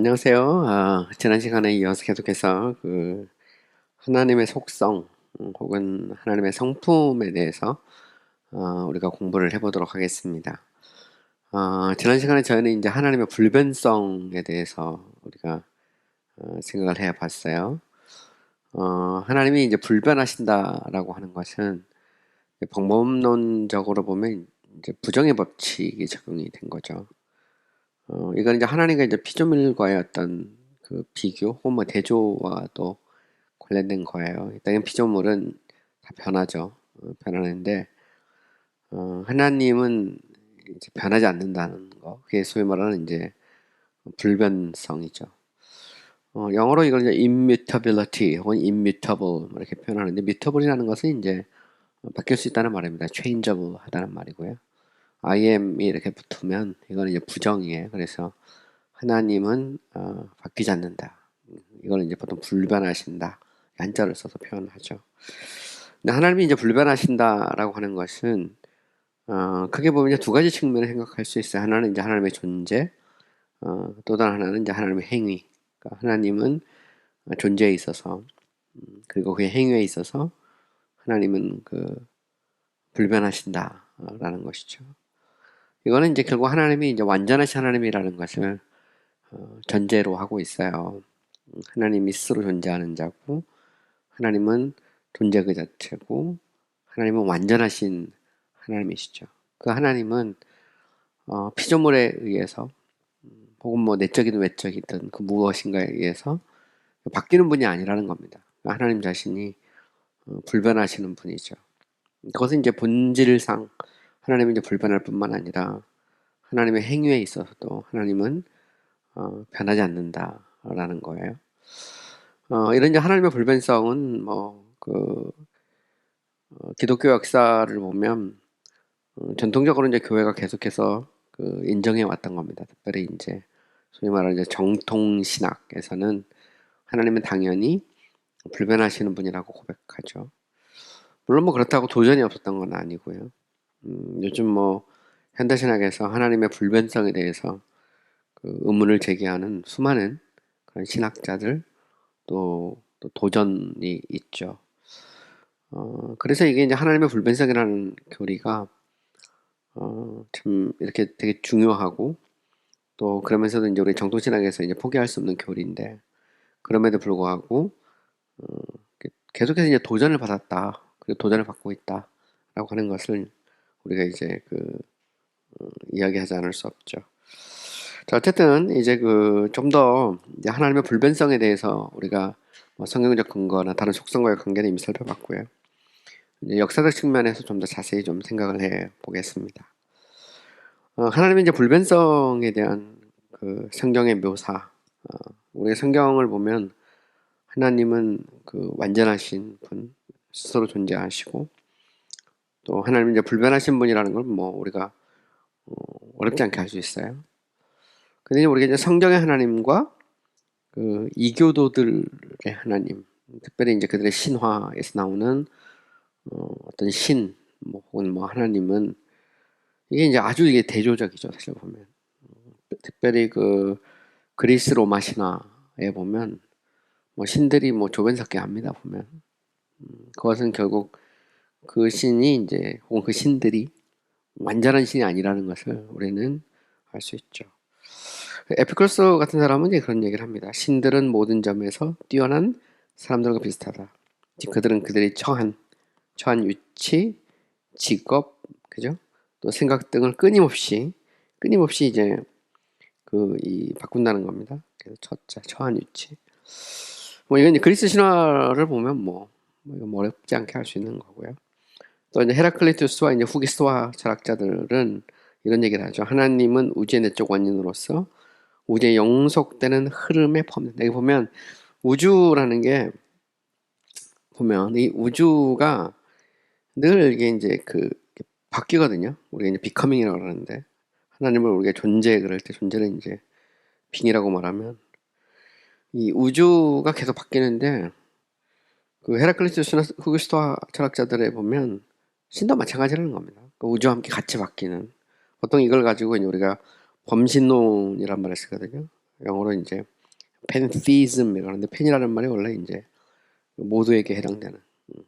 안녕하세요. 지난 시간에 이어서 계속해서 하나님의 속성, 혹은 하나님의 성품에 대해서 우리가 공부를 해보도록 하겠습니다. 지난 시간에 저희는 이제 하나님의 불변성에 대해서 우리가 생각을 해 봤어요. 하나님이 이제 불변하신다라고 하는 것은 방법론적으로 보면 이제 부정의 법칙이 적용이 된 거죠. 이건 이제 하나님과 이제 피조물과의 어떤 그 비교 혹은 뭐 대조와도 관련된 거예요. 일단 피조물은 다 변하죠. 변하는데 하나님은 이제 변하지 않는다는 거. 그게 소위 말하는 이제 불변성이죠. 영어로 이걸 이제 immutability 혹은 immutable 이렇게 표현하는데 mutable이라는 것은 이제 바뀔 수 있다는 말입니다. changeable 하다는 말이고요. I am이 이렇게 붙으면 이거는 이제 부정이에요. 그래서 하나님은 바뀌지 않는다. 이걸 이제 보통 불변하신다. 한자를 써서 표현하죠. 근데 하나님이 이제 불변하신다라고 하는 것은 크게 보면 이제 두 가지 측면을 생각할 수 있어요. 하나는 이제 하나님의 존재, 또 다른 하나는 이제 하나님의 행위. 그러니까 하나님은 존재에 있어서, 그리고 그의 행위에 있어서 하나님은 불변하신다라는 것이죠. 이거는 이제 결국 하나님이 이제 완전하신 하나님이라는 것을 전제로 하고 있어요. 하나님이 스스로 존재하는 자고, 하나님은 존재 그 자체고, 하나님은 완전하신 하나님이시죠. 그 하나님은 피조물에 의해서 혹은 뭐 내적이든 외적이든 그 무엇인가에 의해서 바뀌는 분이 아니라는 겁니다. 하나님 자신이 불변하시는 분이죠. 그것은 이제 본질상 하나님은 이제 불변할 뿐만 아니라 하나님의 행위에 있어서도 하나님은 변하지 않는다라는 거예요. 이런 이제 하나님의 불변성은 기독교 역사를 보면 전통적으로 이제 교회가 계속해서 인정해 왔던 겁니다. 특별히 이제 소위 말하는 이제 정통 신학에서는 하나님은 당연히 불변하시는 분이라고 고백하죠. 물론 뭐 그렇다고 도전이 없었던 건 아니고요. 요즘 뭐 현대 신학에서 하나님의 불변성에 대해서 의문을 제기하는 수많은 그런 신학자들 또 도전이 있죠. 그래서 이게 이제 하나님의 불변성이라는 교리가 참 이렇게 되게 중요하고 또 그러면서도 이제 우리 정통신학에서 이제 포기할 수 없는 교리인데 그럼에도 불구하고 어, 계속해서 이제 도전을 받았다. 그리고 도전을 받고 있다라고 하는 것을 우리가 이제 이야기하지 않을 수 없죠. 자, 어쨌든 이제 좀 더 이제 하나님의 불변성에 대해서 우리가 뭐 성경적 근거나 다른 속성과의 관계를 이미 살펴봤고요. 이제 역사적 측면에서 좀 더 자세히 좀 생각을 해 보겠습니다. 하나님의 이제 불변성에 대한 성경의 묘사. 우리 성경을 보면 하나님은 완전하신 분, 스스로 존재하시고 또 하나님은 이제 불변하신 분이라는 걸 뭐 우리가 어렵지 않게 알 수 있어요. 근데 우리가 이제 성경의 하나님과 이교도들의 하나님, 특별히 이제 그들의 신화에서 나오는 어떤 뭐 혹은 뭐 하나님은 이게 이제 아주 이게 대조적이죠. 사실 보면 특별히 그리스 로마 신화에 보면 뭐 신들이 뭐 조변석계 합니다. 보면 그것은 결국 그 신이 이제 혹은 그 신들이 완전한 신이 아니라는 것을 우리는 알 수 있죠. 에피쿠로스 같은 사람은 이제 그런 얘기를 합니다. 신들은 모든 점에서 뛰어난 사람들과 비슷하다. 즉 그들은 그들의 처한 위치, 직업, 그죠? 또 생각 등을 끊임없이 이제 바꾼다는 겁니다. 그래서 처한 위치. 뭐 이건 이제 그리스 신화를 보면 이거 어렵지 않게 할 수 있는 거고요. 또 이제 헤라클리투스와 이제 후기 스토아 철학자들은 이런 얘기를 하죠. 하나님은 우주의 내적 원인으로서 우주의 영속되는 흐름에 포함된다. 여기 보면 우주라는 게 보면 이 우주가 늘 이게 이제 바뀌거든요. 우리가 이제 비커밍이라고 그러는데 하나님을 우리가 존재 그럴 때 존재는 이제 빙이라고 말하면 이 우주가 계속 바뀌는데 헤라클리투스나 후기스토아 철학자들에 보면 신도 마찬가지라는 겁니다. 우주와 함께 같이 바뀌는 보통 이걸 가지고 이제 우리가 범신론이란 말을 쓰거든요. 영어로 이제 팬티즘이라고 하는데 팬이라는 말이 원래 이제 모두에게 해당되는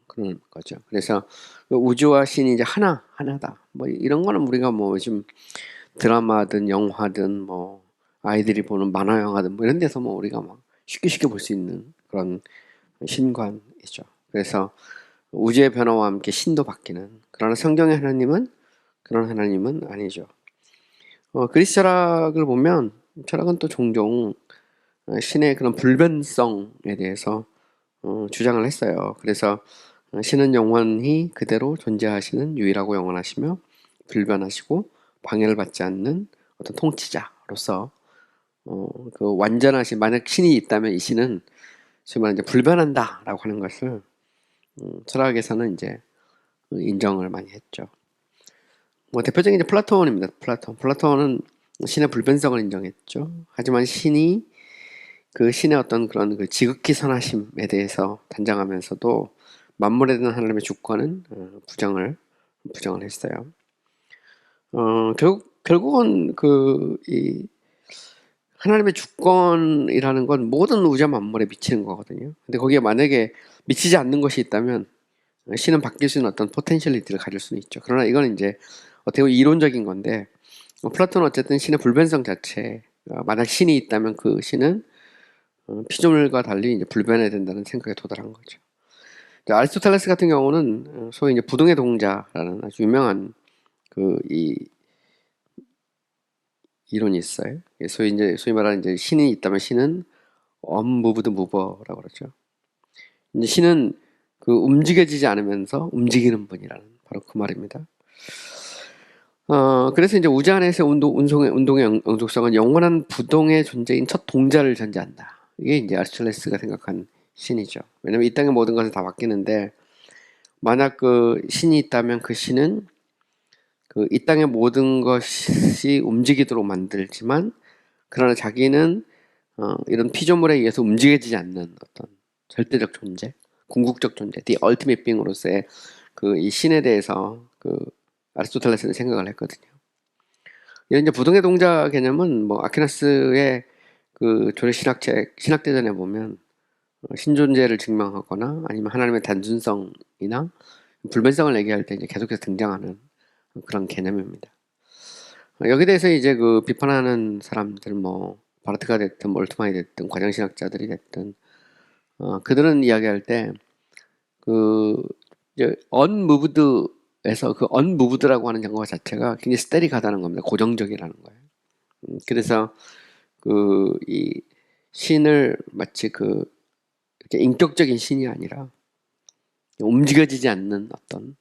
그런 거죠. 그래서 우주와 신이 이제 하나다. 뭐 이런 거는 우리가 뭐 요즘 드라마든 영화든 뭐 아이들이 보는 만화 영화든 뭐 이런 데서 뭐 우리가 막 쉽게 볼 수 있는 그런 신관이죠. 그래서 우주의 변화와 함께 신도 바뀌는, 그러나 성경의 하나님은 그런 하나님은 아니죠. 그리스 철학을 보면 철학은 또 종종 신의 그런 불변성에 대해서 주장을 했어요. 그래서 신은 영원히 그대로 존재하시는 유일하고 영원하시며 불변하시고 방해를 받지 않는 어떤 통치자로서 그 완전하신, 만약 신이 있다면 이 신은 소위 말하는 이제 불변한다라고 하는 것을 철학에서는 이제 인정을 많이 했죠. 뭐 대표적인 이제 플라톤입니다. 플라톤은 신의 불변성을 인정했죠. 하지만 신이 그 신의 어떤 그런 그 지극히 선하심에 대해서 단정하면서도 만물에 대한 하나님의 주권은 부정을 했어요. 결국은 이 하나님의 주권이라는 건 모든 우주 만물에 미치는 거거든요. 근데 거기에 만약에 미치지 않는 것이 있다면 신은 바뀔 수 있는 어떤 포텐셜리티를 가질 수는 있죠. 그러나 이건 이제 어떻게 보면 이론적인 건데, 플라톤은 어쨌든 신의 불변성 자체, 만약 신이 있다면 그 신은 피조물과 달리 이제 불변해야 된다는 생각에 도달한 거죠. 아리스토텔레스 같은 경우는 소위 이제 부동의 동자라는 아주 유명한 이 이론이 있어요. 소위 말하는 이제 신이 있다면 신은 unmoved mover라고 그러죠. 이제 신은 그 움직여지지 않으면서 움직이는 분이라는 바로 그 말입니다. 그래서 이제 우주 안에서 운동의 영속성은 영원한 부동의 존재인 첫 동자를 전제한다. 이게 이제 아리스토텔레스가 생각한 신이죠. 왜냐면 이 땅의 모든 것은 다 바뀌는데, 만약 그 신이 있다면 그 신은 그 이 땅의 모든 것이 움직이도록 만들지만, 그러나 자기는 이런 피조물에 의해서 움직여지지 않는 어떤 절대적 존재, 궁극적 존재, the ultimate being으로서의 그 이 신에 대해서 그 아리스토텔레스는 생각을 했거든요. 이런 이제 부동의 동자 개념은 뭐 아퀴나스의 그 조례 신학대전에 보면 신존재를 증명하거나 아니면 하나님의 단순성이나 불변성을 얘기할 때 이제 계속해서 등장하는 그런 개념입니다. 여기 대해서 이제 그 비판하는 사람들, 뭐 바르트가 됐든 몰트만이 됐든 과정신학자들이 됐든 그들은 이야기할 때 그 이제 unmoved에서 그 unmoved라고 하는 영어 자체가 굉장히 스테릭하다는 겁니다. 고정적이라는 거예요. 그래서 그 이 신을 마치 그 이렇게 인격적인 신이 아니라 움직여지지 않는 어떤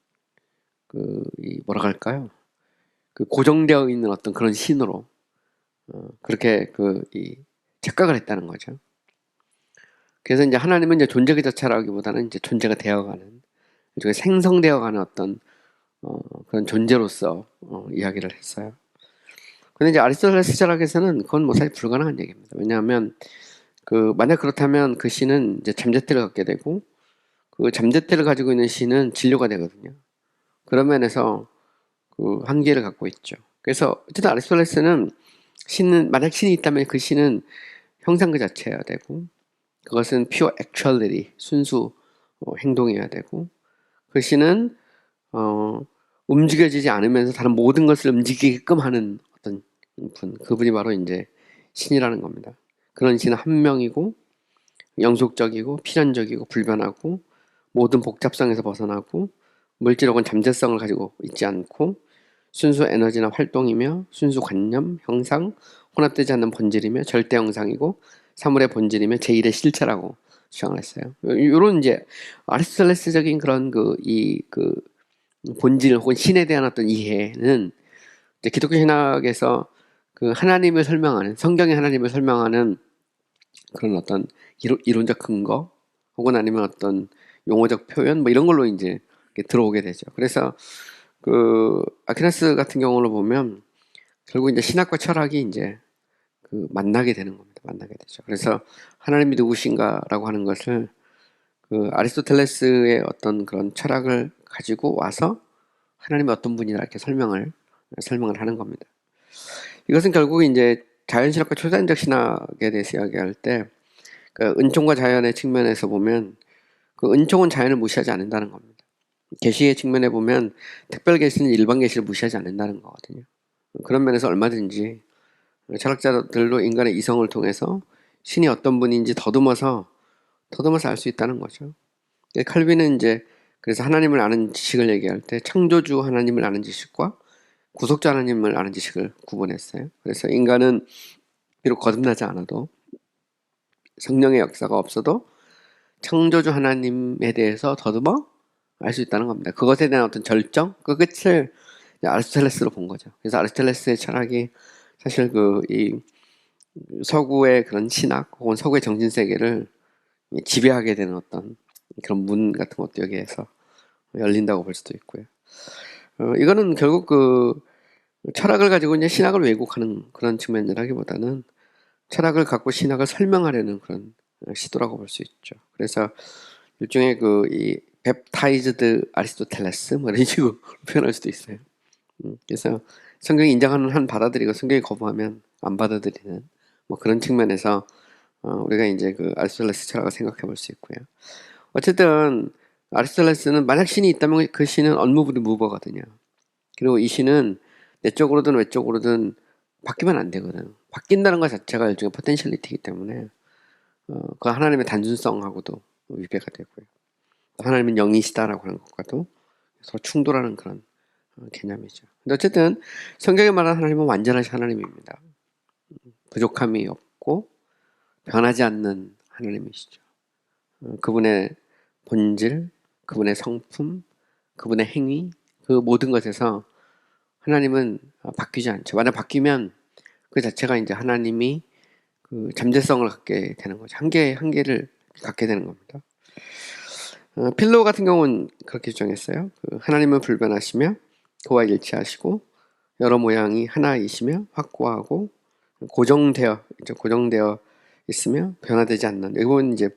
이 뭐라 할까요? 그 고정되어 있는 어떤 그런 신으로 그렇게 이 착각을 했다는 거죠. 그래서 이제 하나님은 이제 존재 그 자체라기보다는 이제 존재가 되어가는, 일종의 생성되어가는 어떤 그런 존재로서 이야기를 했어요. 근데 이제 아리스토텔레스 철학에서는 그건 뭐 사실 불가능한 얘기입니다. 왜냐하면 그 만약 그렇다면 그 신은 이제 잠재태를 갖게 되고, 그 잠재태를 가지고 있는 신은 진료가 되거든요. 그런 면에서 그 한계를 갖고 있죠. 그래서 어쨌든 아리스토텔레스는 만약 신이 있다면 그 신은 형상 그 자체여야 되고, 그것은 pure actuality, 순수 행동이어야 되고, 그 신은 움직여지지 않으면서 다른 모든 것을 움직이게끔 하는 어떤 그분이 바로 이제 신이라는 겁니다. 그런 신은 한 명이고 영속적이고 필연적이고 불변하고 모든 복잡성에서 벗어나고 물질 혹은 잠재성을 가지고 있지 않고 순수 에너지나 활동이며 순수 관념, 형상, 혼합되지 않는 본질이며 절대 형상이고 사물의 본질이며 제1의 실체라고 주장을 했어요. 이런 이제 아리스토텔레스적인 그런 본질 혹은 신에 대한 어떤 이해는 이제 기독교 신학에서 그 하나님을 설명하는, 성경의 하나님을 설명하는 그런 어떤 이론적 근거 혹은 아니면 어떤 용어적 표현 뭐 이런 걸로 이제 들어오게 되죠. 그래서 그 아퀴나스 같은 경우를 보면 결국 이제 신학과 철학이 이제 그 만나게 되는 겁니다. 만나게 되죠. 그래서 하나님이 누구신가라고 하는 것을 그 아리스토텔레스의 어떤 그런 철학을 가지고 와서 하나님이 어떤 분이다 이렇게 설명을 하는 겁니다. 이것은 결국 이제 자연신학과 초자연적 신학에 대해서 이야기할 때 그 은총과 자연의 측면에서 보면 그 은총은 자연을 무시하지 않는다는 겁니다. 계시의 측면에 보면 특별 계시는 일반 계시를 무시하지 않는다는 거거든요. 그런 면에서 얼마든지 철학자들도 인간의 이성을 통해서 신이 어떤 분인지 더듬어서 알 수 있다는 거죠. 칼빈은 이제 그래서 하나님을 아는 지식을 얘기할 때 창조주 하나님을 아는 지식과 구속자 하나님을 아는 지식을 구분했어요. 그래서 인간은 비록 거듭나지 않아도 성령의 역사가 없어도 창조주 하나님에 대해서 더듬어 알 수 있다는 겁니다. 그것에 대한 어떤 절정, 그 끝을 아리스토텔레스로 본 거죠. 그래서 아리스토텔레스의 철학이 사실 이 서구의 그런 신학 혹은 서구의 정신 세계를 지배하게 되는 어떤 그런 문 같은 것도 여기에서 열린다고 볼 수도 있고요. 이거는 결국 철학을 가지고 이제 신학을 왜곡하는 그런 측면이라기보다는 철학을 갖고 신학을 설명하려는 그런 시도라고 볼 수 있죠. 그래서 일종의 이 뱁타이즈드 아리스토텔레스 뭐 이런 식으로 표현할 수도 있어요. 그래서 성경이 인정하는 한 받아들이고 성경이 거부하면 안 받아들이는 뭐 그런 측면에서 우리가 이제 아리스토텔레스 철학을 생각해 볼 수 있고요. 어쨌든 아리스토텔레스는 만약 신이 있다면 그 신은 언무브리무버거든요. 그리고 이 신은 내적으로든 외적으로든 바뀌면 안 되거든. 바뀐다는 것 자체가 일종의 포텐셜리티이기 때문에 그 하나님의 단순성하고도 위배가 되고요. 하나님은 영이시다라고 하는 것과도 서로 충돌하는 그런 개념이죠. 근데 어쨌든 성경에 말하는 하나님은 완전하신 하나님입니다. 부족함이 없고 변하지 않는 하나님이시죠. 그분의 본질, 그분의 성품, 그분의 행위, 그 모든 것에서 하나님은 바뀌지 않죠. 만약 바뀌면 그 자체가 이제 하나님이 그 잠재성을 갖게 되는 거죠. 한계를 갖게 되는 겁니다. 필로 같은 경우는 그렇게 주장했어요. 하나님은 불변하시며 그와 일치하시고 여러 모양이 하나이시며 확고하고 고정되어 있으며 변화되지 않는. 이건 이제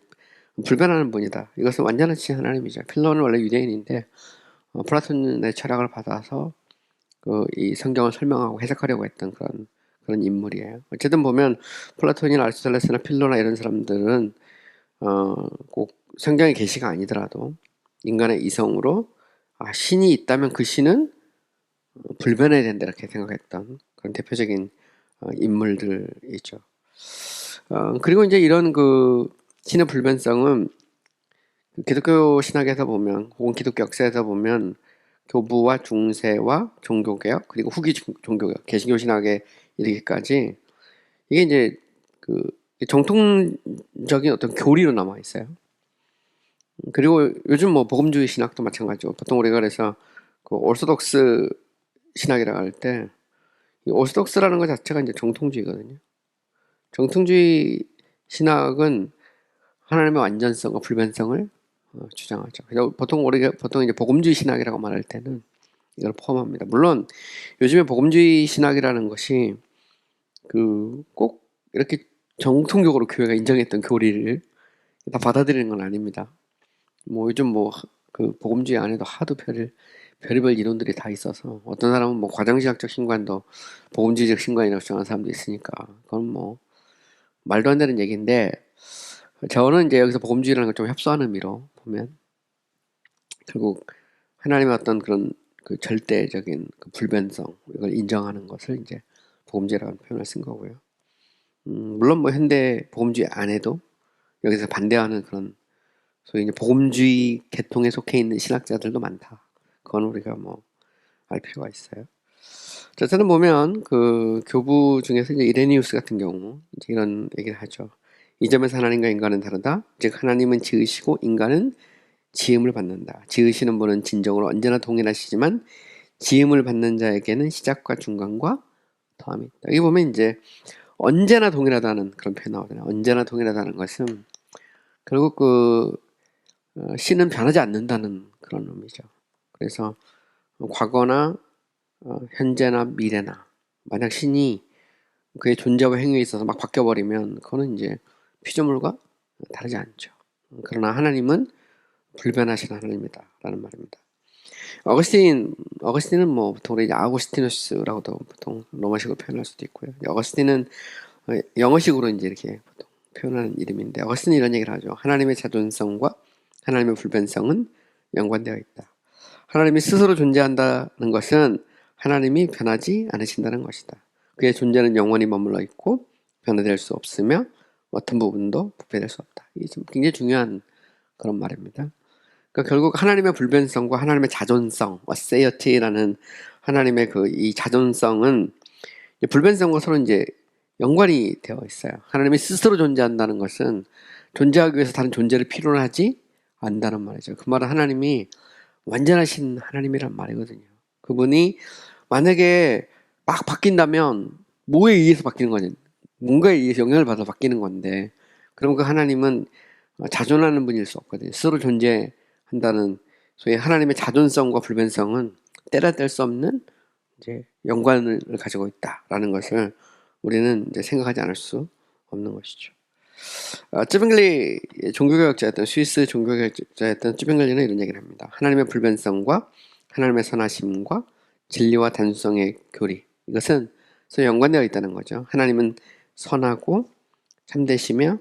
불변하는 분이다. 이것은 완전하신 하나님이죠. 필로는 원래 유대인인데 플라톤의 철학을 받아서 이 성경을 설명하고 해석하려고 했던 그런 인물이에요. 어쨌든 보면 플라톤이나 아리스토텔레스나 필로나 이런 사람들은 꼭 성경의 계시가 아니더라도 인간의 이성으로 신이 있다면 그 신은 불변해야 된다 이렇게 생각했던 그런 대표적인 인물들이죠. 그리고 이제 이런 신의 불변성은 기독교 신학에서 보면 혹은 기독교 역사에서 보면 교부와 중세와 종교개혁 그리고 후기 종교개혁 개신교 신학에 이르기까지 이게 이제 정통적인 어떤 교리로 남아 있어요. 그리고 요즘 뭐 복음주의 신학도 마찬가지고 보통 우리가 그래서 오르소독스 신학이라고 할 때 이 오르소독스라는 것 자체가 이제 정통주의거든요. 정통주의 신학은 하나님의 완전성과 불변성을 주장하죠. 그래서 보통 이제 복음주의 신학이라고 말할 때는 이걸 포함합니다. 물론 요즘에 복음주의 신학이라는 것이 꼭 이렇게 정통적으로 교회가 인정했던 교리를 다 받아들이는 건 아닙니다. 뭐 요즘 복음주의 안에도 하도 별의별 이론들이 다 있어서 어떤 사람은 뭐 과장신학적 신관도 복음주의적 신관이라고 주장하는 사람도 있으니까 그건 뭐 말도 안 되는 얘기인데 저는 이제 여기서 복음주의라는 걸 좀 협소한 의미로 보면 결국 하나님의 어떤 그런 절대적인 불변성 이걸 인정하는 것을 이제 복음주의라는 표현을 쓴 거고요. 물론 뭐 현대 복음주의 안에도 여기서 반대하는 그런 소위 이제 복음주의 계통에 속해 있는 신학자들도 많다. 그건 우리가 뭐 알 필요가 있어요. 저는 보면 교부 중에서 이제 이레니우스 같은 경우 이제 이런 얘기를 하죠. 이 점에서 하나님과 인간은 다르다. 즉 하나님은 지으시고 인간은 지음을 받는다. 지으시는 분은 진정으로 언제나 동일하시지만 지음을 받는 자에게는 시작과 중간과 더함이 있다. 여기 보면 이제 언제나 동일하다는 그런 표현 나오잖아요. 언제나 동일하다는 것은 결국 신은 변하지 않는다는 그런 의미죠. 그래서 과거나 현재나 미래나 만약 신이 그의 존재와 행위에 있어서 막 바뀌어버리면 그거는 이제 피조물과 다르지 않죠. 그러나 하나님은 불변하신 하나님이다 라는 말입니다. 어거스틴은 뭐 보통 이제 아구스티누스라고도 보통 로마식으로 표현할 수도 있고요. 어거스틴은 영어식으로 이제 이렇게 보통 표현하는 이름인데, 어거스틴은 이런 얘기를 하죠. 하나님의 자존성과 하나님의 불변성은 연관되어 있다. 하나님이 스스로 존재한다는 것은 하나님이 변하지 않으신다는 것이다. 그의 존재는 영원히 머물러 있고 변화될 수 없으며 어떤 부분도 부패될 수 없다. 이게 좀 굉장히 중요한 그런 말입니다. 그러니까 결국 하나님의 불변성과 하나님의 자존성, 어세이어티라는 하나님의 그 이 자존성은 불변성과 서로 이제 연관이 되어 있어요. 하나님이 스스로 존재한다는 것은 존재하기 위해서 다른 존재를 필요로 하지 않는다는 말이죠. 그 말은 하나님이 완전하신 하나님이란 말이거든요. 그분이 만약에 막 바뀐다면 뭐에 의해서 바뀌는 거냐? 뭔가에 의해서 영향을 받아 바뀌는 건데, 그럼 그 하나님은 자존하는 분일 수 없거든요. 스스로 존재한다는 소위 하나님의 자존성과 불변성은 때려 뗄 수 없는 이제 연관을 가지고 있다라는 것을 우리는 이제 생각하지 않을 수 없는 것이죠. 쯔빙글리 종교개혁자였던 스위스 종교개혁자였던 쯔빙글리는 이런 얘기를 합니다. 하나님의 불변성과 하나님의 선하심과 진리와 단순성의 교리, 이것은 서로 연관되어 있다는 거죠. 하나님은 선하고 참되시며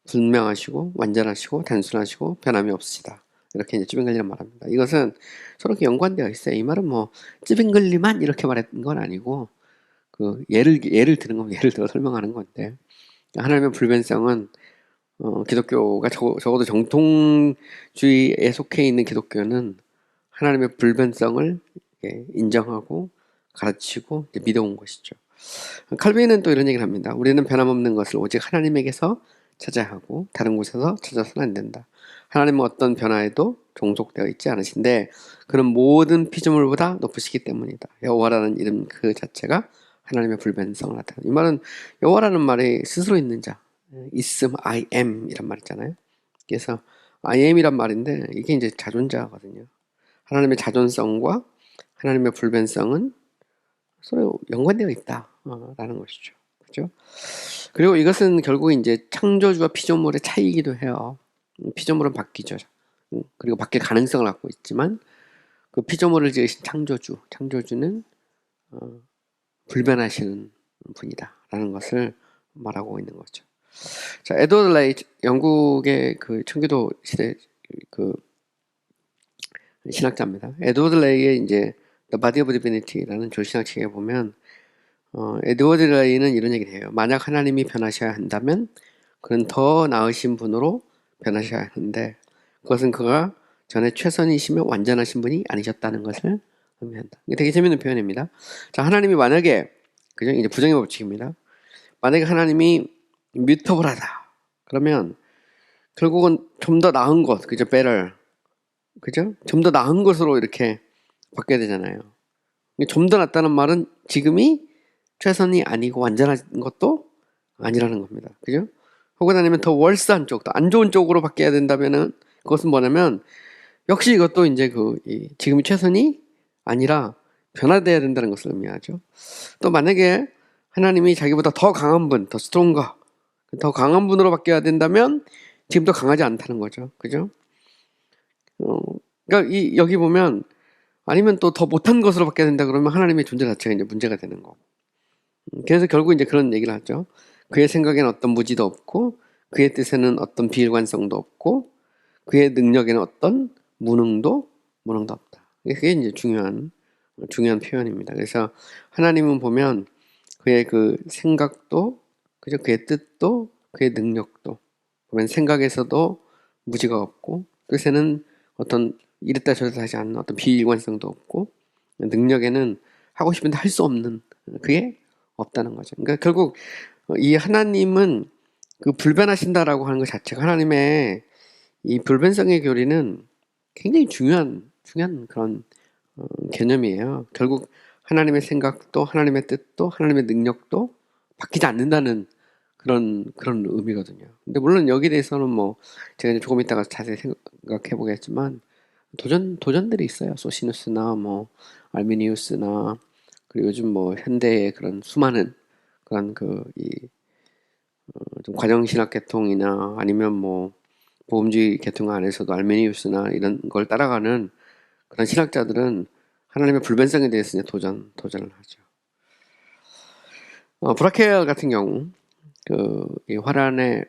분명하시고 완전하시고 단순하시고 변함이 없으시다. 이렇게 이제 쯔빙글리는 말합니다. 이것은 서로 이렇게 연관되어 있어요. 이 말은 뭐 쯔빙글리만 이렇게 말했던 건 아니고, 그 예를 드는 건 예를 들어 설명하는 건데, 하나님의 불변성은 기독교가 적어도 정통주의에 속해 있는 기독교는 하나님의 불변성을 인정하고 가르치고 믿어온 것이죠. 칼빈은 또 이런 얘기를 합니다. 우리는 변함없는 것을 오직 하나님에게서 찾아야 하고 다른 곳에서 찾아서는 안 된다. 하나님은 어떤 변화에도 종속되어 있지 않으신데 그는 모든 피조물보다 높으시기 때문이다. 여호와라는 이름 그 자체가 하나님의 불변성을 나타낸다. 이 말은 여호와라는 말이 스스로 있는 자, 있음, I am 이란 말 있잖아요. 그래서 I am이란 말인데 이게 이제 자존자거든요. 하나님의 자존성과 하나님의 불변성은 서로 연관되어 있다라는 것이죠. 그렇죠? 그리고 이것은 결국 이제 창조주와 피조물의 차이이기도 해요. 피조물은 바뀌죠. 그리고 바뀔 가능성을 갖고 있지만 그 피조물을 지으신 창조주는 불변하시는 분이다라는 것을 말하고 있는 거죠. 자, 에드워드 레이, 영국의 그 청교도 시대 그 신학자입니다. 에드워드 레이의 이제 The Body of Divinity라는 조신학 책에 보면 에드워드 레이는 이런 얘기를 해요. 만약 하나님이 변하셔야 한다면 그는 더 나으신 분으로 변하셔야 하는데 그것은 그가 전에 최선이시며 완전하신 분이 아니셨다는 것을 의미한다. 이게 되게 재밌는 표현입니다. 자, 하나님이 만약에 그죠? 이제 부정의 법칙입니다. 만약에 하나님이 뮤터블하다. 그러면 결국은 좀 더 나은 것, 그죠? better. 그죠? 좀 더 나은 것으로 이렇게 바뀌어야 되잖아요. 좀 더 낫다는 말은 지금이 최선이 아니고 완전한 것도 아니라는 겁니다. 그죠? 혹은 아니면 더 월스한 쪽, 더 안 좋은 쪽으로 바뀌어야 된다면은 그것은 뭐냐면 역시 이것도 이제 지금이 최선이 아니라 변화돼야 된다는 것을 의미하죠. 또 만약에 하나님이 자기보다 더 강한 분, 더 스트롱거, 더 강한 분으로 바뀌어야 된다면 지금 더 강하지 않다는 거죠. 그죠? 그러니까 여기 보면 아니면 또 더 못한 것으로 바뀌어야 된다 그러면 하나님의 존재 자체가 이제 문제가 되는 거고. 그래서 결국 이제 그런 얘기를 하죠. 그의 생각에는 어떤 무지도 없고 그의 뜻에는 어떤 비일관성도 없고 그의 능력에는 어떤 무능도 없다. 그게 이제 중요한 표현입니다. 그래서 하나님은 보면 그의 그 생각도 그죠? 그의 뜻도 그의 능력도 보면 생각에서도 무지가 없고 뜻에는 어떤 이랬다 저랬다 하지 않는 어떤 비일관성도 없고 능력에는 하고 싶은데 할 수 없는 그게 없다는 거죠. 그러니까 결국 이 하나님은 그 불변하신다라고 하는 것 자체가 하나님의 이 불변성의 교리는 굉장히 중요한 그런 개념이에요. 결국 하나님의 생각도 하나님의 뜻도 하나님의 능력도 바뀌지 않는다는 그런 의미거든요. 근데 물론 여기에 대해서는 뭐 제가 이제 조금 이따가 자세히 생각해 보겠지만 도전들이 있어요. 소시누스나 뭐 알미니우스나 그리고 요즘 뭐 현대의 그런 수많은 그런 좀 과정신학 계통이나 아니면 뭐 보험주의 계통 안에서도 알메니우스나 이런 걸 따라가는 그런 신학자들은 하나님의 불변성에 대해서 이제 도전을 하죠. 브라켈 같은 경우 이 화란의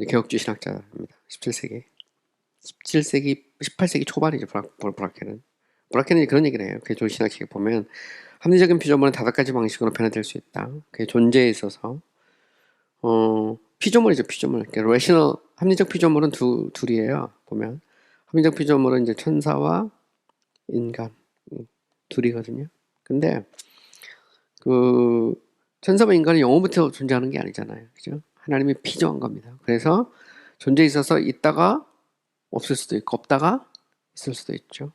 개혁주의 신학자입니다. 17세기 18세기 초반이죠. 브라켈은 그런 얘기를 해요. 개혁주의 신학식에 보면 합리적인 피조물은 5가지 방식으로 변화될 수 있다. 그게 존재에 있어서 피조물이죠. 피조물. 레셔널 합리적 피조물은 둘이에요. 보면 합리적 피조물은 이제 천사와 인간 둘이거든요. 근데 천사와 인간은 영원부터 존재하는 게 아니잖아요. 그죠? 하나님이 피조한 겁니다. 그래서 존재에 있어서 있다가 없을 수도 있고 없다가 있을 수도 있죠.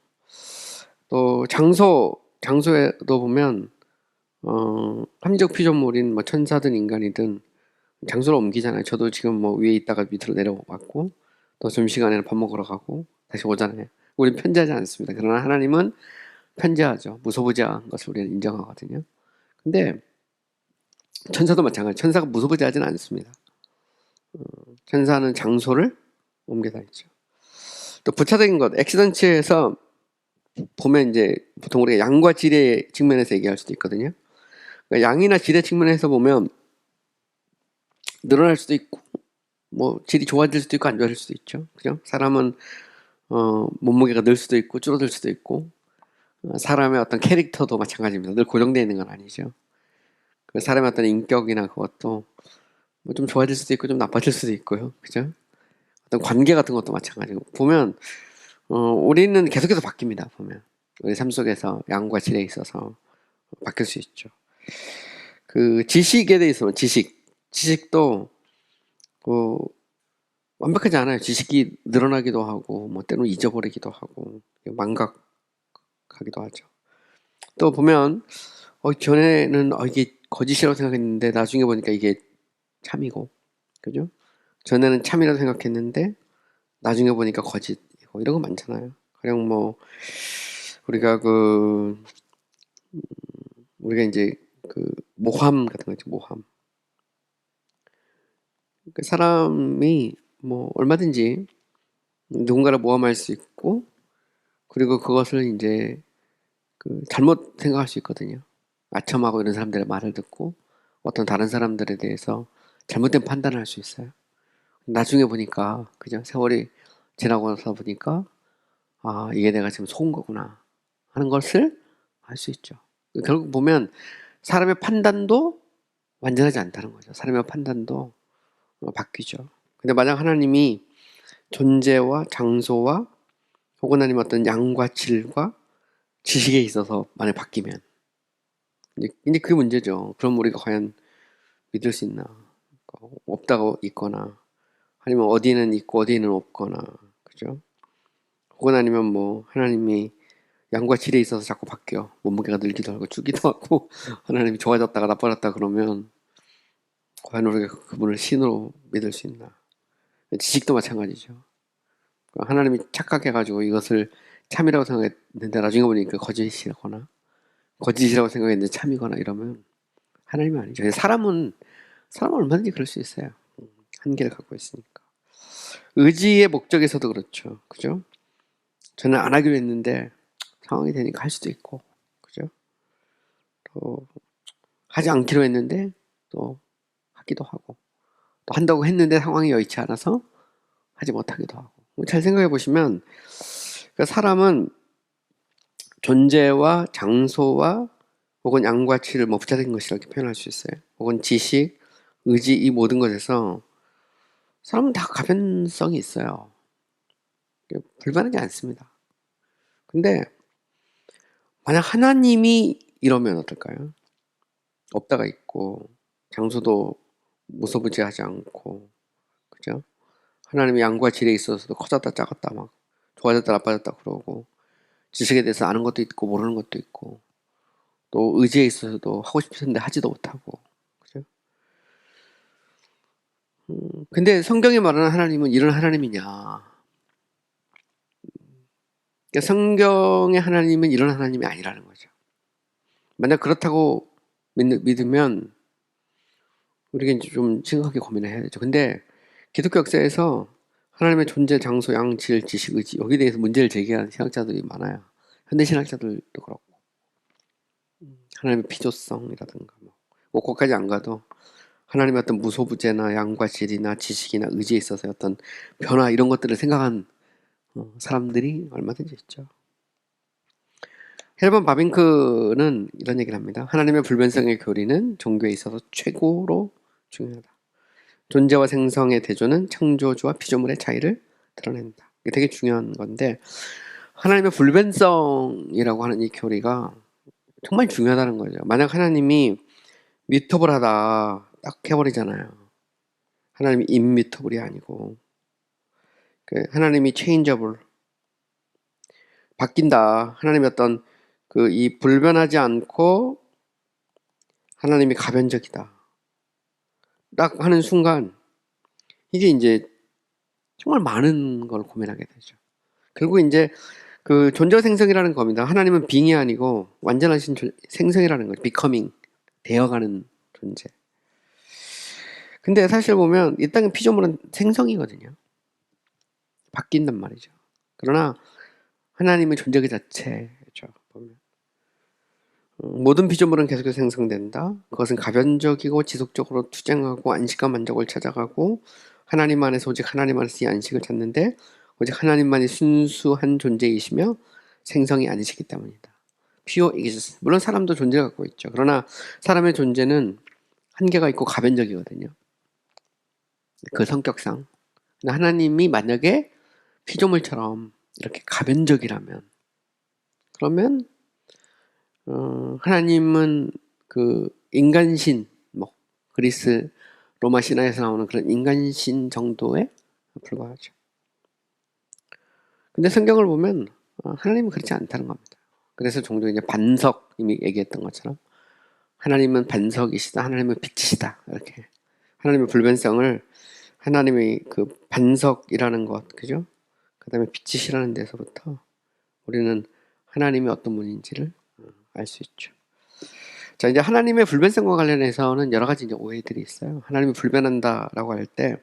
또 장소에도 보면 합리적 피조물인 뭐 천사든 인간이든 장소를 옮기잖아요. 저도 지금 뭐 위에 있다가 밑으로 내려왔고 또 점심시간에는 밥 먹으러 가고 다시 오잖아요. 우리는 편지하지 않습니다. 그러나 하나님은 편지하죠. 무소부지한 것을 우리는 인정하거든요. 근데 천사도 마찬가지. 천사가 무소부지하지는 않습니다. 천사는 장소를 옮겨 다니죠. 또 부차적인 것, 엑시던츠에서 보면 이제 보통 우리가 양과 질의 측면에서 얘기할 수도 있거든요. 그러니까 양이나 질의 측면에서 보면 늘어날 수도 있고 뭐 질이 좋아질 수도 있고 안 좋아질 수도 있죠. 그죠? 사람은 몸무게가 늘 수도 있고 줄어들 수도 있고 사람의 어떤 캐릭터도 마찬가지입니다. 늘 고정되어 있는 건 아니죠. 그 사람의 어떤 인격이나 그것도 뭐 좀 좋아질 수도 있고 좀 나빠질 수도 있고요. 그죠? 어떤 관계 같은 것도 마찬가지고 보면 우리는 계속해서 바뀝니다. 보면 우리 삶 속에서 양과 질에 있어서 바뀔 수 있죠. 지식에 대해서 지식도 완벽하지 않아요. 지식이 늘어나기도 하고 뭐 때로는 잊어버리기도 하고 망각하기도 하죠. 또 보면 전에는 이게 거짓이라고 생각했는데 나중에 보니까 이게 참이고, 그죠? 전에는 참이라고 생각했는데 나중에 보니까 거짓이고 이런 거 많잖아요. 가령 뭐 우리가 이제 모함 같은 거 있죠. 모함. 그 사람이 뭐 얼마든지 누군가를 모함할 수 있고 그리고 그것을 이제 잘못 생각할 수 있거든요. 아첨하고 이런 사람들의 말을 듣고 어떤 다른 사람들에 대해서 잘못된 판단을 할 수 있어요. 나중에 보니까 그죠? 세월이 지나고 나서 보니까 이게 내가 지금 속은 거구나 하는 것을 알 수 있죠. 결국 보면 사람의 판단도 완전하지 않다는 거죠. 사람의 판단도 바뀌죠. 근데 만약 하나님이 존재와 장소와 혹은 아니면 어떤 양과 질과 지식에 있어서 만약 바뀌면 이제 그게 문제죠. 그럼 우리가 과연 믿을 수 있나? 없다고 있거나 아니면 어디는 있고 어디는 없거나 그죠? 혹은 아니면 뭐 하나님이 양과 질에 있어서 자꾸 바뀌어 몸무게가 늘기도 하고 주기도 하고 하나님이 좋아졌다가 나빠졌다 그러면 과연 우리가 그분을 신으로 믿을 수 있나? 지식도 마찬가지죠. 하나님이 착각해가지고 이것을 참이라고 생각했는데 나중에 보니까 거짓이라고 생각했는데 참이거나 이러면 하나님이 아니죠. 사람은 얼마든지 그럴 수 있어요. 한계를 갖고 있으니까. 의지의 목적에서도 그렇죠. 그죠? 저는 안 하기로 했는데 상황이 되니까 할 수도 있고, 그죠? 또 하지 않기로 했는데 또 하기도 하고, 또 한다고 했는데 상황이 여의치 않아서 하지 못하기도 하고. 잘 생각해 보시면 사람은 존재와 장소와 혹은 양과 질을 뭐 부차적인 것이라고 이렇게 표현할 수 있어요. 혹은 지식, 의지 이 모든 것에서 사람은 다 가변성이 있어요. 불가능하지 않습니다. 근데 만약 하나님이 이러면 어떨까요? 없다가 있고 장소도 무소부지하지 않고 그죠? 하나님이 양과 질에 있어서도 커졌다 작았다 막 좋아졌다 나빠졌다 그러고 지식에 대해서 아는 것도 있고 모르는 것도 있고 또 의지에 있어서도 하고 싶은데 하지도 못하고 그죠? 근데 성경이 말하는 하나님은 이런 하나님이냐? 그러니까 성경의 하나님은 이런 하나님이 아니라는 거죠. 만약 그렇다고 믿으면 우리가 이제 좀 심각하게 고민을 해야 되죠. 근데 기독교 역사에서 하나님의 존재, 장소, 양, 질, 지식, 의지 여기에 대해서 문제를 제기하는 신학자들이 많아요. 현대 신학자들도 그렇고 하나님의 피조성이라든가 뭐 거기까지 안 가도 하나님의 어떤 무소부재나 양과 질이나 지식이나 의지에 있어서 어떤 변화 이런 것들을 생각한 사람들이 얼마든지 있죠. 헬번 바빙크는 이런 얘기를 합니다. 하나님의 불변성의 교리는 종교에 있어서 최고로 중요하다. 존재와 생성의 대조는 창조주와 피조물의 차이를 드러낸다. 이게 되게 중요한 건데 하나님의 불변성이라고 하는 이 교리가 정말 중요하다는 거죠. 만약 하나님이 뮤터블하다 딱 해버리잖아요. 하나님이 임뮤터블이 아니고 하나님이 체인저블 바뀐다. 하나님의 어떤 이 불변하지 않고 하나님이 가변적이다. 딱 하는 순간 이게 이제 정말 많은 걸 고민하게 되죠. 결국 이제 존재와 생성이라는 겁니다. 하나님은 빙이 아니고 완전하신 생성이라는 거죠. 비커밍 되어가는 존재. 근데 사실 보면 이 땅의 피조물은 생성이거든요. 바뀐단 말이죠. 그러나 하나님의 존재 그 자체죠. 보면 모든 피조물은 계속해서 생성된다. 그것은 가변적이고 지속적으로 투쟁하고 안식과 만족을 찾아가고 하나님 안에서 오직 하나님 안에서 이 안식을 찾는데 오직 하나님만이 순수한 존재이시며 생성이 아니시기 때문이다. Pure existence. 물론 사람도 존재를 갖고 있죠. 그러나 사람의 존재는 한계가 있고 가변적이거든요. 그 성격상. 하나님이 만약에 피조물처럼 이렇게 가변적이라면 그러면 하나님은 인간신, 그리스 로마 신화에서 나오는 그런 인간신 정도에 불과하죠. 근데 성경을 보면 하나님은 그렇지 않다는 겁니다. 그래서 종종 이제 반석 이미 얘기했던 것처럼 하나님은 반석이시다, 하나님은 빛이시다 이렇게 하나님의 불변성을 하나님의 반석이라는 것, 그죠? 그 다음에 빛이시라는 데서부터 우리는 하나님이 어떤 분인지를 알 수 있죠. 자, 이제 하나님의 불변성과 관련해서는 여러 가지 이제 오해들이 있어요. 하나님이 불변한다라고 할 때,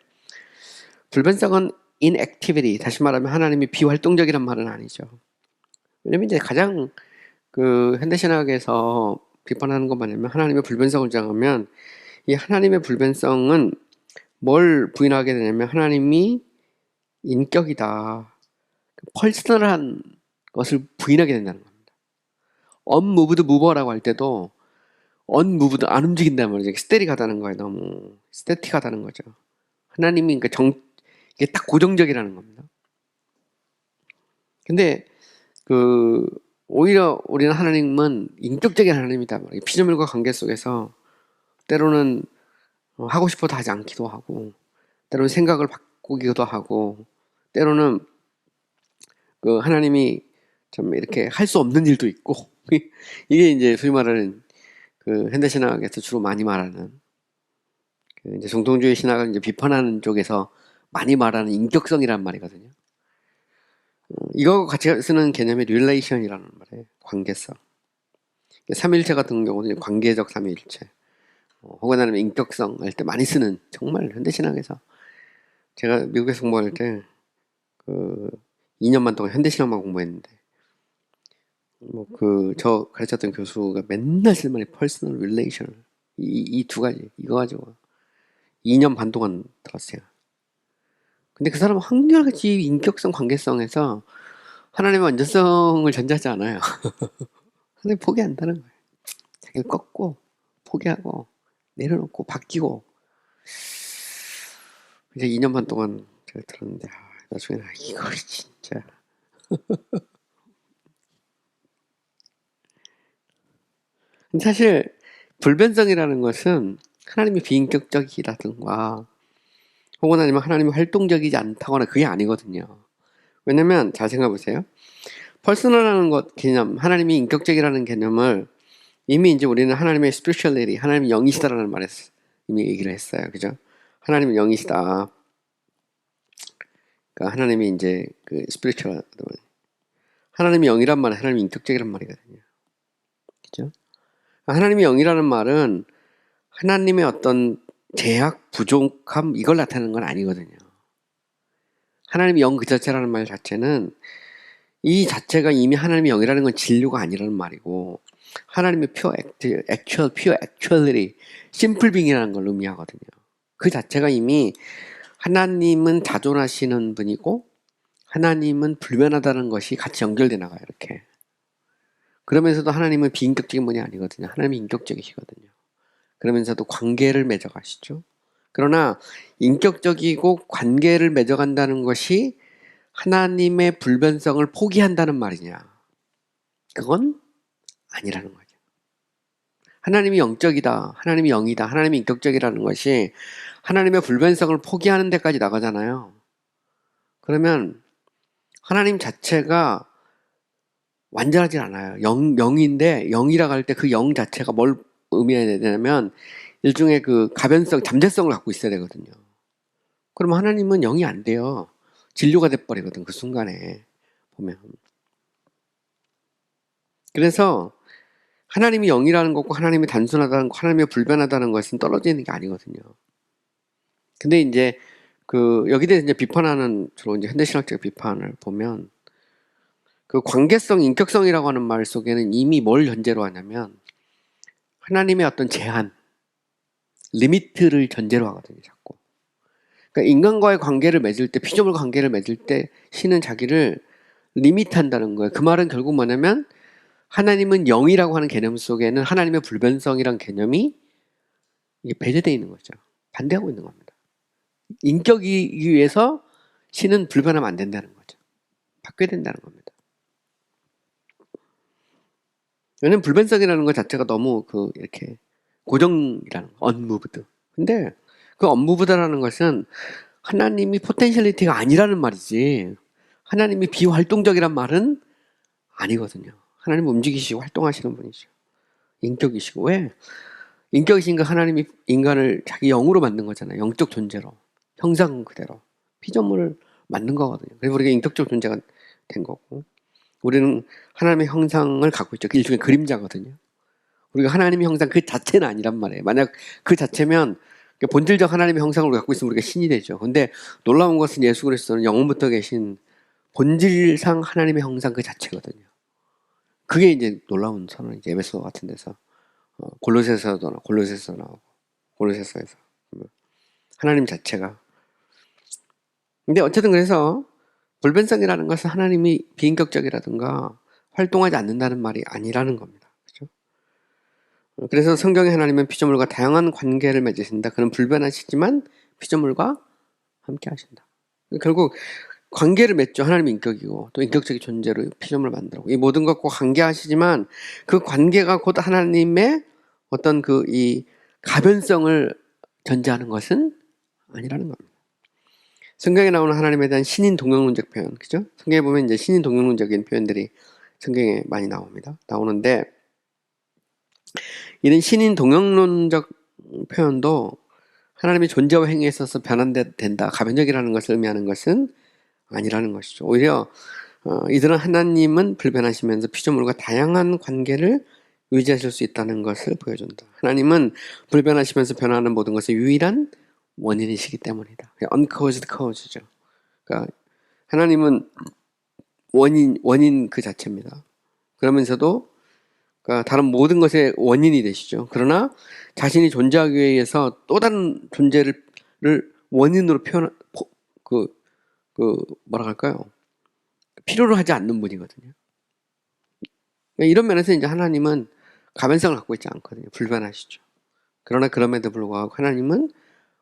불변성은 inactivity, 다시 말하면 하나님이 비활동적이란 말은 아니죠. 왜냐면 이제 가장 현대신학에서 비판하는 것 뭐냐면 하나님의 불변성을 주장하면 이 하나님의 불변성은 뭘 부인하게 되냐면 하나님이 인격이다. 퍼스널한 것을 부인하게 된다는 겁니다. unmoved mover라고 할 때도 unmoved 안 움직인다는 말이죠. 스테릭하다는 거예요. 너무 스태틱하다는 거죠. 하나님이 이게 딱 고정적이라는 겁니다. 근데 오히려 우리는 하나님은 인격적인 하나님이다. 피조물과 관계 속에서 때로는 하고 싶어도 하지 않기도 하고 때로는 생각을 바꾸기도 하고 때로는 하나님이 좀 이렇게 할 수 없는 일도 있고 이게 이제 소위 말하는 현대신학에서 주로 많이 말하는 이제 정통주의 신학을 이제 비판하는 쪽에서 많이 말하는 인격성이란 말이거든요. 이거 같이 쓰는 개념이 릴레이션이라는 말이에요. 관계성. 삼일체 같은 경우는 관계적 삼위일체. 혹은 아니면 인격성 할 때 많이 쓰는 정말 현대신학에서 제가 미국에서 공부할 때 2년만 동안 현대신학만 공부했는데 저 가르쳤던 교수가 맨날 쓸 말이 퍼스널 릴레이션 이 두 가지 이거 가지고 2년 반 동안 들었어요. 근데 그 사람은 한결같이 인격성 관계성에서 하나님의 완전성을 전제하지 않아요. 하나님 포기한다는 거예요. 자기를 꺾고 포기하고 내려놓고 바뀌고 이제 2년 반 동안 제가 들었는데 나중에 이거 진짜 사실 불변성이라는 것은 하나님이 비인격적이라든가 혹은 아니면 하나님이 활동적이지 않다거나 그게 아니거든요. 왜냐면 잘 생각해보세요. 퍼스널하는 것 개념, 하나님이 인격적이라는 개념을 이미 이제 우리는 하나님의 spirituality, 하나님이 영이시다라는 말에서 이미 얘기를 했어요. 그죠? 하나님은 영이시다. 그러니까 하나님이 이제 spiritual, 하나님이 영이란 말은 하나님이 인격적이란 말이거든요. 그죠? 하나님이 영이라는 말은 하나님의 어떤 제약, 부족함 이걸 나타내는 건 아니거든요. 하나님이 영 그 자체라는 말 자체는 이 자체가 이미 하나님의 영이라는 건 진료가 아니라는 말이고 하나님의 pure actual, pure actuality, simple being이라는 걸 의미하거든요. 그 자체가 이미 하나님은 자존하시는 분이고 하나님은 불변하다는 것이 같이 연결돼 나가요. 이렇게. 그러면서도 하나님은 비인격적인 분이 아니거든요. 하나님이 인격적이시거든요. 그러면서도 관계를 맺어가시죠. 그러나 인격적이고 관계를 맺어간다는 것이 하나님의 불변성을 포기한다는 말이냐? 그건 아니라는 거죠. 하나님이 영적이다, 하나님이 영이다, 하나님이 인격적이라는 것이 하나님의 불변성을 포기하는 데까지 나가잖아요. 그러면 하나님 자체가 완전하진 않아요. 영인데 영이라고 할 때 그 영 자체가 뭘 의미해야 되냐면 일종의 그 가변성, 잠재성을 갖고 있어야 되거든요. 그럼 하나님은 영이 안 돼요. 진료가 돼버리거든, 그 순간에 보면. 그래서 하나님이 영이라는 것과 하나님이 단순하다는 것, 하나님이 불변하다는 것은 떨어져 있는 게 아니거든요. 근데 이제 여기에 대해서 이제 비판하는 주로 이제 현대신학적 비판을 보면 그 관계성, 인격성이라고 하는 말 속에는 이미 뭘 전제로 하냐면 하나님의 어떤 제한, 리미트를 전제로 하거든요, 자꾸. 그러니까 인간과의 관계를 맺을 때, 피조물 관계를 맺을 때 신은 자기를 리미트한다는 거예요. 그 말은 결국 뭐냐면 하나님은 영이라고 하는 개념 속에는 하나님의 불변성이란 개념이 이게 배제되어 있는 거죠. 반대하고 있는 겁니다. 인격이기 위해서 신은 불변하면 안 된다는 거죠. 바뀌어야 된다는 겁니다. 왜냐면 불변성이라는 것 자체가 너무 이렇게 고정이라는 거, unmoved. 근데 그 unmoved라는 것은 하나님이 포텐셜리티가 아니라는 말이지 하나님이 비활동적이란 말은 아니거든요. 하나님 움직이시고 활동하시는 분이죠. 인격이시고. 왜? 인격이신 거 하나님이 인간을 자기 영으로 만든 거잖아요. 영적 존재로. 형상 그대로. 피조물을 만든 거거든요. 그래서 우리가 인격적 존재가 된 거고. 우리는 하나님의 형상을 갖고 있죠. 일종의 그림자거든요. 우리가 하나님의 형상 그 자체는 아니란 말이에요. 만약 그 자체면 본질적 하나님의 형상을 갖고 있으면 우리가 신이 되죠. 근데 놀라운 것은 예수 그리스도는 영원부터 계신 본질상 하나님의 형상 그 자체거든요. 그게 이제 놀라운 선언, 이제 에베소 같은 데서 골로새서도 나오고 골로새서에서 하나님 자체가. 근데 어쨌든 그래서 불변성이라는 것은 하나님이 비인격적이라든가 활동하지 않는다는 말이 아니라는 겁니다. 그렇죠? 그래서 성경의 하나님은 피조물과 다양한 관계를 맺으신다. 그는 불변하시지만 피조물과 함께 하신다. 결국 관계를 맺죠. 하나님의 인격이고 또 인격적인 존재로 피조물을 만들고 이 모든 것과 관계하시지만 그 관계가 곧 하나님의 어떤 이 가변성을 전제하는 것은 아니라는 겁니다. 성경에 나오는 하나님에 대한 신인 동영론적 표현, 그죠? 성경에 보면 이제 신인 동영론적인 표현들이 성경에 많이 나오는데 이런 신인 동영론적 표현도 하나님의 존재와 행위에 있어서 변환된다, 가변적이라는 것을 의미하는 것은 아니라는 것이죠. 오히려 이들은 하나님은 불변하시면서 피조물과 다양한 관계를 유지하실 수 있다는 것을 보여준다. 하나님은 불변하시면서 변화하는 모든 것의 유일한 원인이시기 때문이다. uncaused cause죠. 그러니까 하나님은 원인 그 자체입니다. 그러면서도 그러니까 다른 모든 것의 원인이 되시죠. 그러나 자신이 존재하기 위해서 또 다른 존재를 원인으로 뭐라 할까요? 필요로 하지 않는 분이거든요. 이런 면에서 이제 하나님은 가변성을 갖고 있지 않거든요. 불변하시죠. 그러나 그럼에도 불구하고 하나님은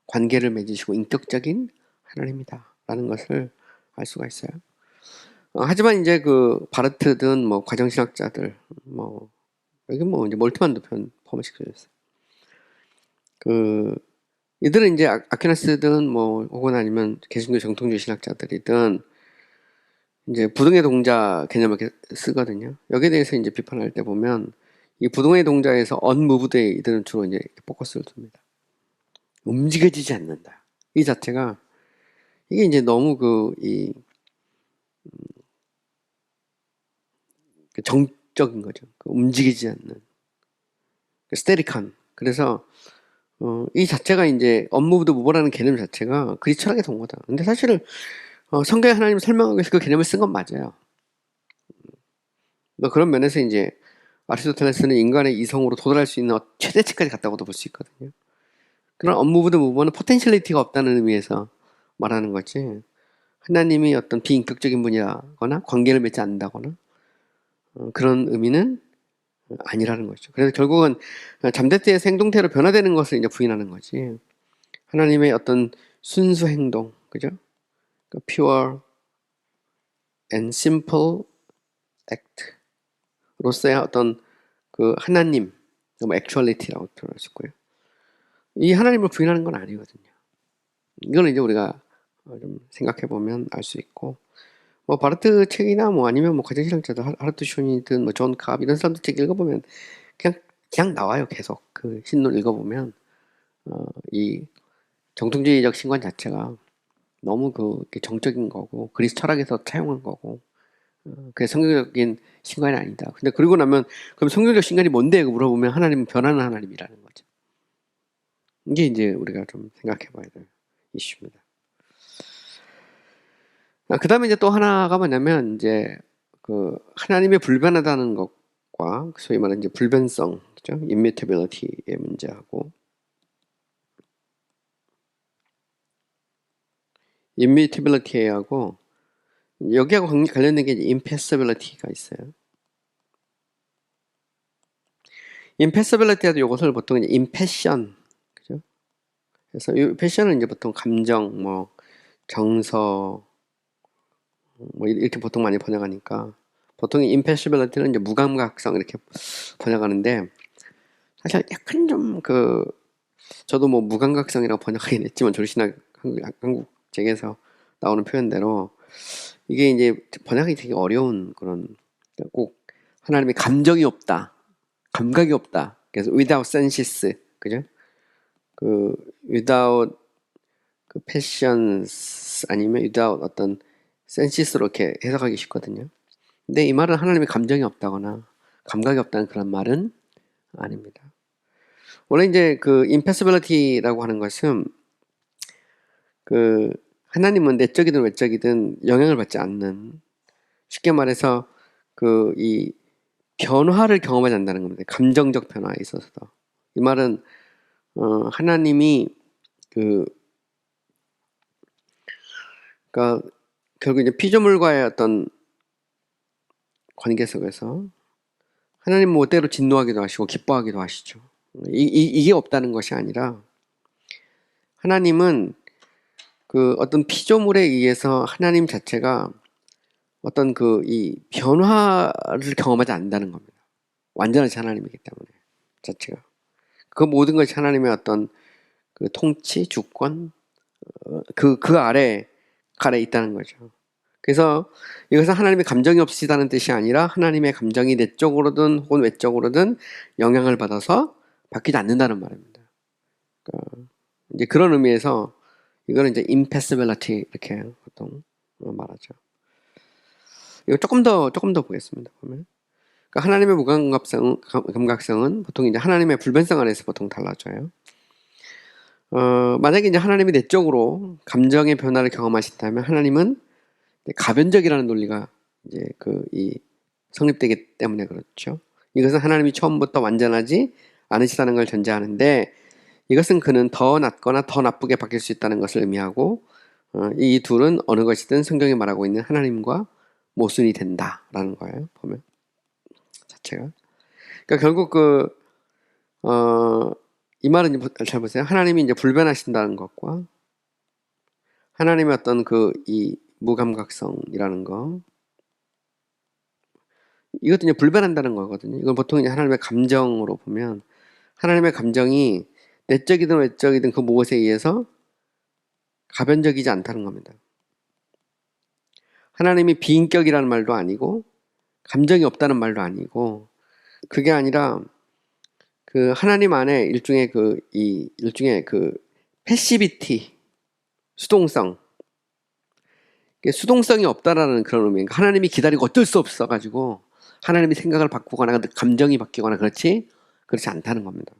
관계를 맺으시고 인격적인 하나님이다라는 것을 알 수가 있어요. 하지만 이제 바르트든 뭐 과정신학자들 여기 이제 몰트만도 포함시켜줬어요. 이들은 이제 아퀴나스든 혹은 아니면 개신교 정통주의 신학자들이든 이제 부동의 동자 개념을 이렇게 쓰거든요. 여기에 대해서 이제 비판할 때 보면 이 부동의 동자에서 unmoved에 이들은 주로 이제 포커스를 둡니다. 움직여지지 않는다. 이 자체가 이게 이제 너무 정적인 거죠. 움직이지 않는 스테리칸. 그래서 이 자체가 이제 unmoved move라는 개념 자체가 그리 철학의 동거다. 근데 사실은 성경에 하나님을 설명하기 위해서 그 개념을 쓴 건 맞아요. 그런 면에서 이제 아리스토텔레스는 인간의 이성으로 도달할 수 있는 최대치까지 갔다고도 볼 수 있거든요. 그런 업무보다 무보는 포텐셜리티가 없다는 의미에서 말하는 거지. 하나님이 어떤 비인격적인 분이라거나 관계를 맺지 않는다거나 그런 의미는 아니라는 거죠. 그래서 결국은 잠대 때의 행동태로 변화되는 것을 이제 부인하는 거지. 하나님의 어떤 순수 행동, 그죠? pure and simple act로서의 어떤 그 하나님, 뭐 actuality라고 표현할 수 있고요. 이 하나님을 부인하는 건 아니거든요. 이걸 이제 우리가 좀 생각해 보면 알 수 있고, 뭐 바르트 책이나 뭐 아니면 뭐 가정신학자들 하르트 숀이든 뭐 존 카브 이런 사람들 책 읽어보면 그냥 나와요. 계속 그 신론 읽어보면 이 정통주의적 신관 자체가 너무 그 정적인 거고 그리스 철학에서 차용한 거고 그게 성경적인 신관이 아니다. 근데 그러고 나면 그럼 성경적 신관이 뭔데? 물어보면 하나님은 변하는 하나님이라는 거죠. 이게 이제 우리가 좀 생각해 봐야 될 이슈입니다. 그 다음에 이제 또 하나가 뭐냐면 이제 그 하나님의 불변하다는 것과 소위 말하는 이제 불변성, 그죠? immutability의 문제하고 immutability하고 여기하고 관련된 게 impassibility가 있어요. impassibility도 이것을 보통 이제 impassion, 그죠? 그래서 이 패션은 이제 보통 감정, 뭐 정서, 뭐 이렇게 보통 많이 번역하니까 보통 impassibility는 이제 무감각성 이렇게 번역하는데 사실 약간 좀 저도 뭐 무감각성이라고 번역하긴 했지만 조리신학 한국 책에서 나오는 표현대로 이게 이제 번역이 되게 어려운 그런 꼭 하나님의 감정이 없다, 감각이 없다. 그래서 without senses, 그죠? without passions 아니면 without 어떤 senses로 이렇게 해석하기 쉽거든요. 근데 이 말은 하나님의 감정이 없다거나 감각이 없다는 그런 말은 아닙니다. 원래 이제 impassibility라고 하는 것은 하나님은 내적이든 외적이든 영향을 받지 않는, 쉽게 말해서 이 변화를 경험하지 않는다는 겁니다. 감정적 변화에 있어서도. 이 말은 하나님이 그러니까 결국 이제 피조물과의 어떤 관계 속에서 하나님 때로 진노하기도 하시고 기뻐하기도 하시죠. 이게 없다는 것이 아니라 하나님은 어떤 피조물에 의해서 하나님 자체가 어떤 이 변화를 경험하지 않는다는 겁니다. 완전하신 하나님이기 때문에 자체가. 그 모든 것이 하나님의 어떤 통치, 주권, 그 아래 있다는 거죠. 그래서 이것은 하나님의 감정이 없으시다는 뜻이 아니라 하나님의 감정이 내적으로든 혹은 외적으로든 영향을 받아서 바뀌지 않는다는 말입니다. 이제 그런 의미에서 이거는 이제 impassibility 이렇게 보통 말하죠. 이거 조금 더 보겠습니다. 보면. 그러니까 하나님의 무감각성은 보통 이제 하나님의 불변성 안에서 보통 달라져요. 만약에 이제 하나님이 내적으로 감정의 변화를 경험하신다면 하나님은 가변적이라는 논리가 이제 이 성립되기 때문에 그렇죠. 이것은 하나님이 처음부터 완전하지 않으시다는 걸 전제하는데 이것은 그는 더 낫거나 더 나쁘게 바뀔 수 있다는 것을 의미하고 이 둘은 어느 것이든 성경이 말하고 있는 하나님과 모순이 된다라는 거예요. 보면 자체가. 그러니까 결국 이 말은 잘 보세요. 하나님이 이제 불변하신다는 것과 하나님의 어떤 이 무감각성이라는 거, 이것도 이제 불변한다는 거거든요. 이건 보통 이제 하나님의 감정으로 보면 하나님의 감정이 내적이든 외적이든 그 무엇에 의해서 가변적이지 않다는 겁니다. 하나님이 비인격이라는 말도 아니고 감정이 없다는 말도 아니고 그게 아니라 하나님 안에 일종의 패시비티, 수동성, 수동성이 없다라는 그런 의미입니다. 하나님이 기다리고 어쩔 수 없어가지고 하나님이 생각을 바꾸거나 감정이 바뀌거나 그렇지 않다는 겁니다.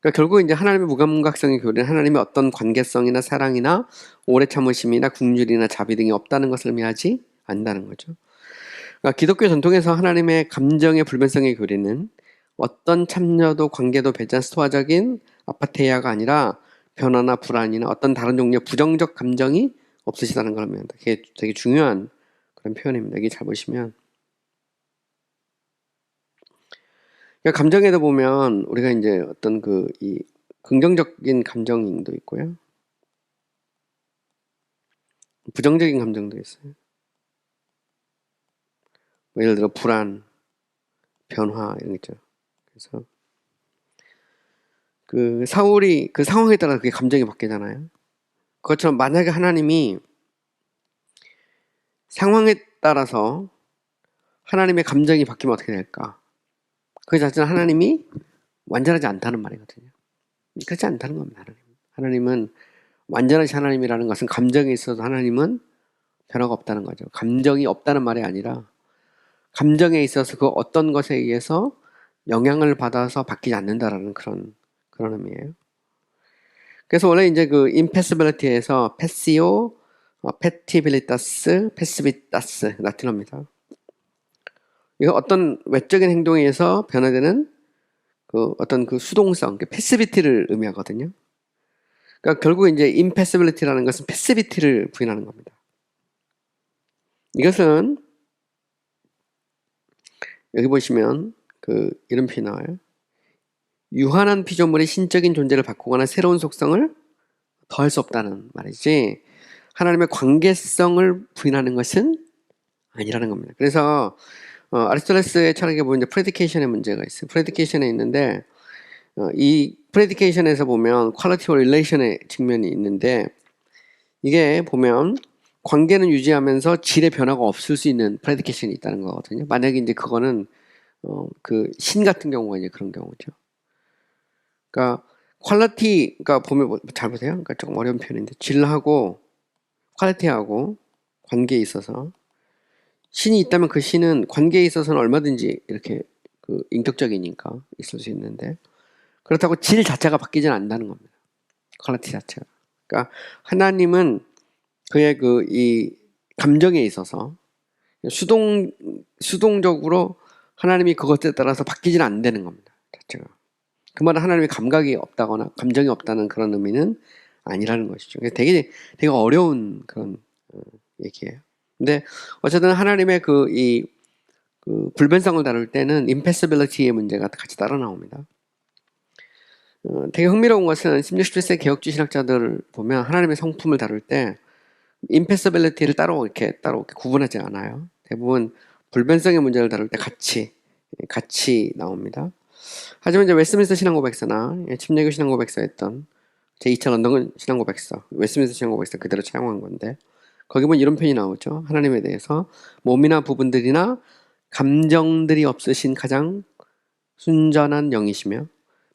그러니까 결국 이제 하나님의 무감각성의 교리는 하나님의 어떤 관계성이나 사랑이나 오래 참으심이나 긍휼이나 자비 등이 없다는 것을 의미하지 않는다는 거죠. 그러니까 기독교 전통에서 하나님의 감정의 불변성의 교리는 어떤 참여도 관계도 배제한 스토아적인 아파테이아가 아니라 변화나 불안이나 어떤 다른 종류의 부정적 감정이 없으시다는 걸 의미합니다. 그게 되게 중요한 그런 표현입니다. 여기 잘 보시면 그러니까 감정에도 보면 우리가 이제 어떤 이 긍정적인 감정도 있고요. 부정적인 감정도 있어요. 뭐 예를 들어 불안, 변화 이런 거 있죠. 그래서 그 사울이 그 상황에 따라 그게 감정이 바뀌잖아요. 그것처럼 만약에 하나님이 상황에 따라서 하나님의 감정이 바뀌면 어떻게 될까? 그 자체는 하나님이 완전하지 않다는 말이거든요. 그렇지 않다는 겁니다. 하나님은 완전하신 하나님이라는 것은 감정에 있어서 하나님은 변화가 없다는 거죠. 감정이 없다는 말이 아니라 감정에 있어서 그 어떤 것에 의해서 영향을 받아서 바뀌지 않는다라는 그런 의미예요. 그래서 원래 이제 그 impassibility에서 passio, petibilitas, passivitas 라틴어입니다. 이거 어떤 외적인 행동에 의해서 변화되는 그 어떤 그 수동성, 패시비티를 의미하거든요. 그러니까 결국 이제 impassibility라는 것은 패시비티를 부인하는 겁니다. 이것은 여기 보시면 이런 표현이 나와요. 유한한 피조물이 신적인 존재를 바꾸거나 새로운 속성을 더할 수 없다는 말이지 하나님의 관계성을 부인하는 것은 아니라는 겁니다. 그래서 아리스토텔레스의 철학에 보면 이제 프레디케이션의 문제가 있어요. 프레디케이션에 있는데 이 프레디케이션에서 보면 퀄리티와 릴레이션의 측면이 있는데 이게 보면 관계는 유지하면서 질의 변화가 없을 수 있는 프레디케이션이 있다는 거거든요. 만약에 이제 그거는 그 신 같은 경우가 이제 그런 경우죠. 그러니까 퀄리티가 보면 잘 보세요. 그러니까 조금 어려운 표현인데 질하고 퀄리티하고 관계에 있어서 신이 있다면 그 신은 관계에 있어서는 얼마든지 이렇게 인격적이니까 있을 수 있는데 그렇다고 질 자체가 바뀌지는 않는다는 겁니다. 퀄리티 자체가. 그러니까 하나님은 그의 이 감정에 있어서 수동적으로 하나님이 그것에 따라서 바뀌지는 않는다는 겁니다. 자체가. 그 말은 하나님의 감각이 없다거나 감정이 없다는 그런 의미는 아니라는 것이죠. 되게 어려운 그런 얘기예요. 근데 어쨌든 하나님의 이 불변성을 다룰 때는 impassibility의 문제가 같이 따라 나옵니다. 되게 흥미로운 것은 16, 17세 개혁주의 신학자들을 보면 하나님의 성품을 다룰 때 impassibility를 따로 이렇게 구분하지 않아요. 대부분 불변성의 문제를 다룰 때 같이 나옵니다. 하지만 이제 웨스트민스터 신앙고백서나 침례교 신앙고백서에 했던 제2차 런던 신앙고백서, 웨스트민스터 신앙고백서 그대로 차용한 건데 거기 보면 이런 표현이 나오죠. 하나님에 대해서 몸이나 부분들이나 감정들이 없으신 가장 순전한 영이시며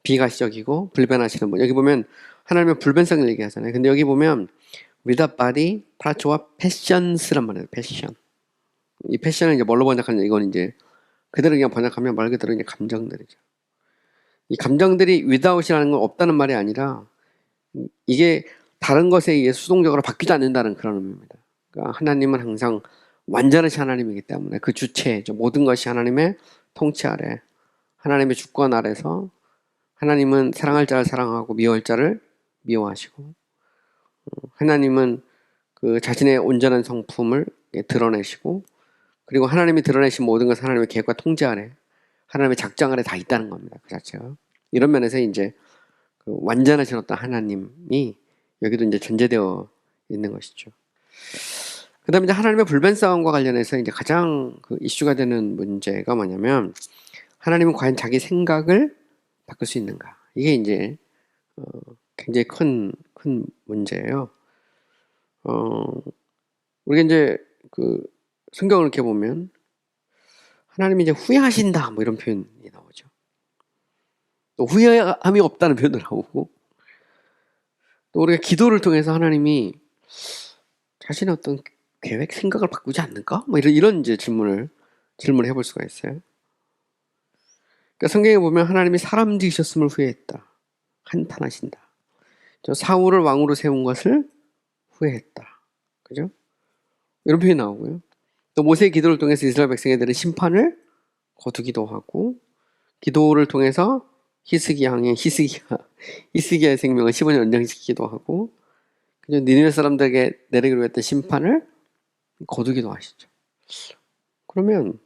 비가시적이고 불변하시는 분. 여기 보면 하나님의 불변성을 얘기하잖아요. 근데 여기 보면 without body, parts와 passions란 말이에요. passion. 이 passion을 이제 뭘로 번역하냐? 이건 이제 그대로 그냥 번역하면 말 그대로 이제 감정들이죠. 이 감정들이 without이라는 건 없다는 말이 아니라 이게 다른 것에 의해 수동적으로 바뀌지 않는다는 그런 의미입니다. 그러니까 하나님은 항상 완전하신 하나님이기 때문에 그 주체죠. 모든 것이 하나님의 통치 아래, 하나님의 주권 아래서 하나님은 사랑할 자를 사랑하고 미워할 자를 미워하시고 하나님은 그 자신의 온전한 성품을 드러내시고 그리고 하나님이 드러내신 모든 것은 하나님의 계획과 통제 아래 하나님의 작정 아래 다 있다는 겁니다. 그 자체가. 이런 면에서 이제 완전하신 어떤 하나님이 여기도 이제 존재되어 있는 것이죠. 그 다음에 이제 하나님의 불변성과 관련해서 이제 가장 이슈가 되는 문제가 뭐냐면 하나님은 과연 자기 생각을 바꿀 수 있는가? 이게 이제 굉장히 큰 문제예요. 우리가 이제 성경을 이렇게 보면 하나님이 이제 후회하신다 뭐 이런 표현이 나오죠. 또 후회함이 없다는 표현도 나오고 또 우리가 기도를 통해서 하나님이 자신의 어떤 계획, 생각을 바꾸지 않는가? 뭐 이런 이제 질문을 해볼 수가 있어요. 그러니까 성경에 보면 하나님이 사람 되셨음을 후회했다. 한탄하신다. 저 사울을 왕으로 세운 것을 후회했다. 그죠? 이런 표현이 나오고요. 또 모세의 기도를 통해서 이스라엘 백성에 대한 심판을 거두기도 하고, 기도를 통해서 히스기야의 생명을 15년 연장시키기도 하고, 니느웨 사람들에게 내리기로 했던 심판을 거두기도 하시죠. 그러면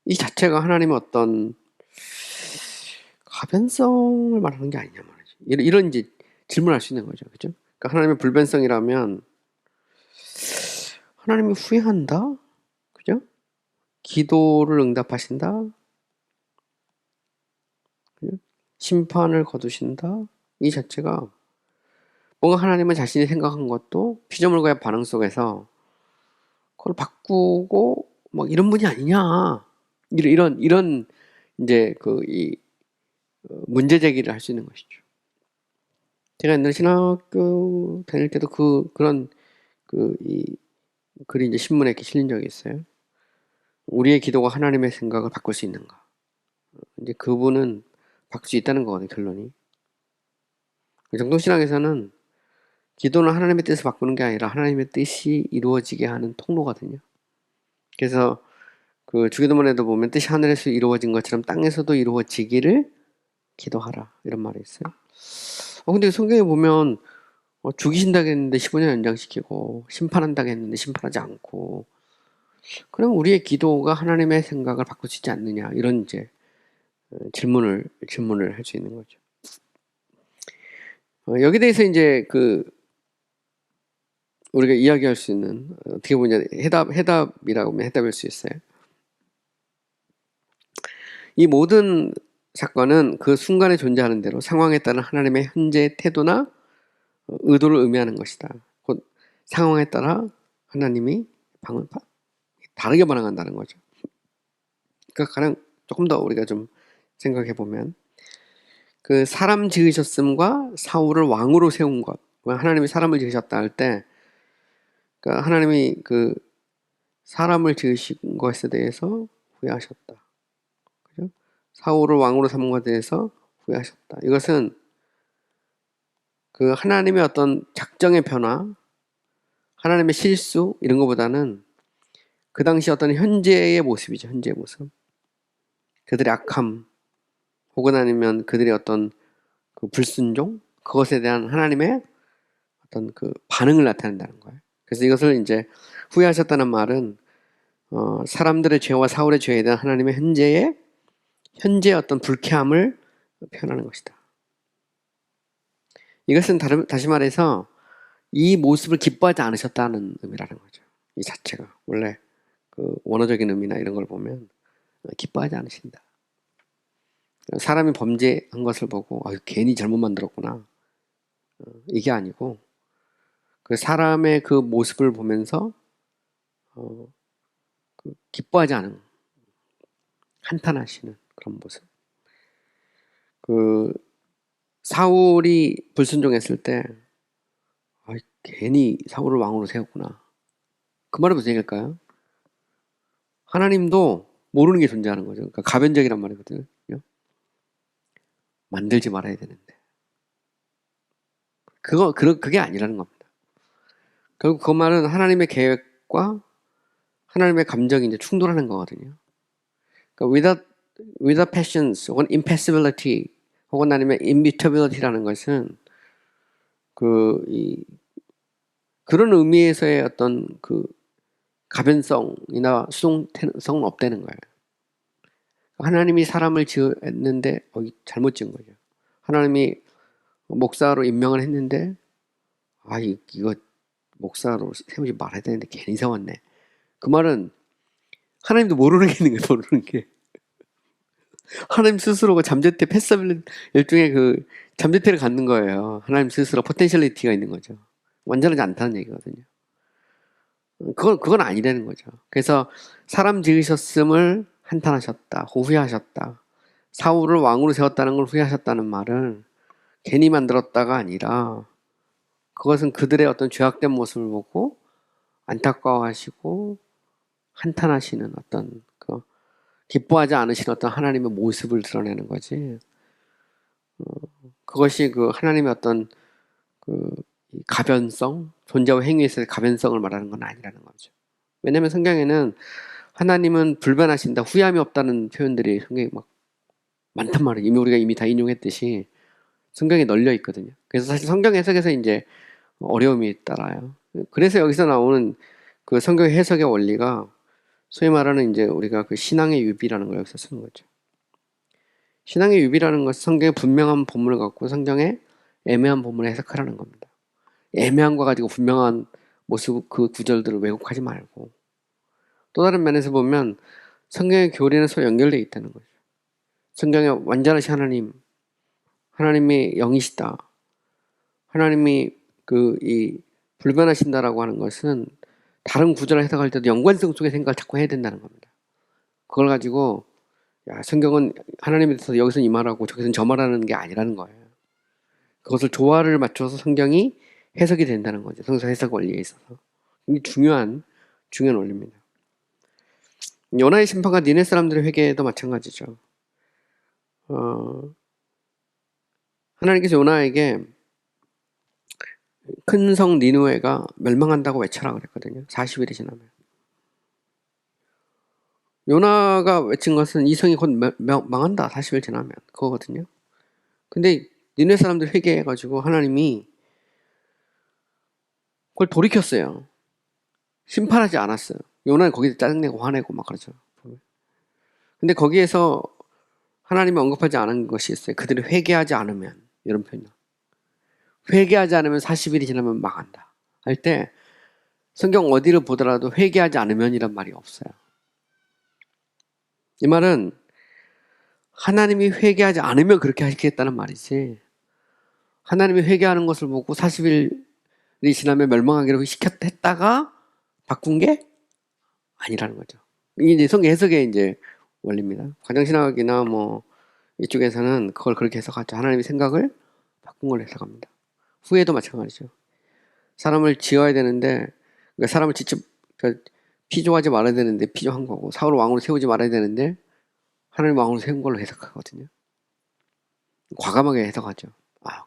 이 자체가 하나님의 어떤 가변성을 말하는 게 아니냐 말이죠. 이런 이제 질문할 수 있는 거죠. 그죠? 그러니까 하나님의 불변성이라면 하나님이 후회한다? 그죠? 기도를 응답하신다? 그죠? 심판을 거두신다? 이 자체가 뭔가 하나님은 자신이 생각한 것도 피조물과의 반응 속에서 그걸 바꾸고 막 이런 분이 아니냐. 이런 이제 문제 제기를 할 수 있는 것이죠. 제가 옛날 신학교 다닐 때도 그런 글이 이제 신문에 이렇게 실린 적이 있어요. 우리의 기도가 하나님의 생각을 바꿀 수 있는가? 이제 그분은 바꿀 수 있다는 거거든요, 결론이. 정통신학에서는 기도는 하나님의 뜻을 바꾸는 게 아니라 하나님의 뜻이 이루어지게 하는 통로거든요. 그래서 주기도문에도 보면 뜻이 하늘에서 이루어진 것처럼 땅에서도 이루어지기를 기도하라 이런 말이 있어요. 근데 성경에 보면 죽이신다고 했는데 15년 연장시키고 심판한다고 했는데 심판하지 않고, 그럼 우리의 기도가 하나님의 생각을 바꿀 수 있지 않느냐, 이런 이제 질문을 할 수 있는 거죠. 여기 대해서 이제 우리가 이야기할 수 있는, 어떻게 보면 해답이라고 하면 해답일 수 있어요. 이 모든 사건은 그 순간에 존재하는 대로 상황에 따른 하나님의 현재 태도나 의도를 의미하는 것이다. 곧 상황에 따라 하나님이 다르게 반응한다는 거죠. 그러니까 가령 조금 더 우리가 좀 생각해 보면, 사람 지으셨음과 사울을 왕으로 세운 것, 하나님이 사람을 지으셨다 할 때, 그러니까 하나님이 사람을 지으신 것에 대해서 후회하셨다. 그죠? 사울을 왕으로 삼은 것에 대해서 후회하셨다. 이것은 하나님의 어떤 작정의 변화, 하나님의 실수 이런 것보다는 그 당시 어떤 현재의 모습이죠. 현재의 모습. 그들의 악함, 혹은 아니면 그들의 어떤 불순종, 그것에 대한 하나님의 어떤 반응을 나타낸다는 거예요. 그래서 이것을 이제 후회하셨다는 말은 사람들의 죄와 사울의 죄에 대한 하나님의 현재의 어떤 불쾌함을 표현하는 것이다. 이것은 다시 말해서 이 모습을 기뻐하지 않으셨다는 의미라는 거죠. 이 자체가 원래 원어적인 의미나 이런 걸 보면 기뻐하지 않으신다. 사람이 범죄한 것을 보고 괜히 잘못 만들었구나, 이게 아니고 사람의 모습을 보면서 기뻐하지 않은, 한탄하시는 그런 모습. 사울이 불순종했을 때 괜히 사울을 왕으로 세웠구나, 그 말이 무슨 얘기일까요? 하나님도 모르는 게 존재하는 거죠. 그러니까 가변적이란 말이거든요. 만들지 말아야 되는데 그게 아니라는 겁니다. 결국 그 말은 하나님의 계획과 하나님의 감정이 이제 충돌하는 거거든요. 그러니까 without passions 혹은 impassibility 혹은 아니면 immutability라는 것은 그런 의미에서의 어떤 가변성이나 수동성은 없다는 거예요. 하나님이 사람을 지었는데 잘못 지은 거죠. 하나님이 목사로 임명을 했는데 이거 목사로 세우지 말아야 되는데 괜히 세웠네. 그 말은 하나님도 모르는 게 있는 거예요. 모르는 게. 하나님 스스로가 잠재태 패서빌 일종의 잠재태를 갖는 거예요. 하나님 스스로 포텐셜리티가 있는 거죠. 완전하지 않다는 얘기거든요. 그건 아니라는 거죠. 그래서 사람 지으셨음을 한탄하셨다, 후회하셨다, 사울을 왕으로 세웠다는 걸 후회하셨다는 말은 괜히 만들었다가 아니라, 그것은 그들의 어떤 죄악된 모습을 보고 안타까워하시고 한탄하시는 어떤 기뻐하지 않으시는 어떤 하나님의 모습을 드러내는 거지, 그것이 그 하나님의 어떤 그 가변성, 존재와 행위에서의 가변성을 말하는 건 아니라는 거죠. 왜냐하면 성경에는 하나님은 불변하신다, 후회함이 없다는 표현들이 성경에 막 많단 말이에요. 우리가 이미 다 인용했듯이 성경에 널려 있거든요. 그래서 사실 성경 해석에서 이제 어려움이 따라요. 그래서 여기서 나오는 그 성경 해석의 원리가 소위 말하는 이제 우리가 그 신앙의 유비라는 걸 여기서 쓰는 거죠. 신앙의 유비라는 것은 성경의 분명한 본문을 갖고 성경의 애매한 본문을 해석하라는 겁니다. 애매한 거 가지고 분명한 모습 그 구절들을 왜곡하지 말고, 또 다른 면에서 보면 성경의 교리는 서로 연결되어 있다는 거죠. 성경에 완전하신 하나님, 하나님이 영이시다, 하나님이 이 불변하신다라고 하는 것은 다른 구절을 해석할 때도 연관성 속의 생각을 자꾸 해야 된다는 겁니다. 그걸 가지고 야, 성경은 하나님에 대해서 여기서는 이 말하고 저기서는 저 말하는 게 아니라는 거예요. 그것을 조화를 맞춰서 성경이 해석이 된다는 거죠. 성서 해석 원리에 있어서. 이게 중요한 원리입니다. 요나의 심판과 니네 사람들의 회개도 마찬가지죠. 하나님께서 요나에게 큰 성 니느웨가 멸망한다고 외쳐라 그랬거든요. 40일이 지나면. 요나가 외친 것은 이 성이 곧 망한다, 40일 지나면. 그거거든요. 근데 니네 사람들 회개해가지고 하나님이 그걸 돌이켰어요. 심판하지 않았어요. 요나는 거기서 짜증내고 화내고 막 그러죠. 근데 거기에서 하나님이 언급하지 않은 것이 있어요. 그들이 회개하지 않으면, 이런 표현. 회개하지 않으면 40일이 지나면 망한다 할 때 성경 어디를 보더라도 회개하지 않으면이란 말이 없어요. 이 말은 하나님이 회개하지 않으면 그렇게 하시겠다는 말이지, 하나님이 회개하는 것을 보고 40일이 지나면 멸망하기로 했다가 바꾼 게 아니라는 거죠. 이게 이제 성경 해석의 이제 원리입니다. 과정신학이나 뭐 이쪽에서는 그걸 그렇게 해석하죠. 하나님의 생각을 바꾼 걸 해석합니다. 후회도 마찬가지죠. 사람을 지어야 되는데, 그러니까 사람을 직접 피조하지 말아야 되는데 피조한 거고, 사울을 왕으로 세우지 말아야 되는데 하나님 왕으로 세운 걸로 해석하거든요. 과감하게 해석하죠.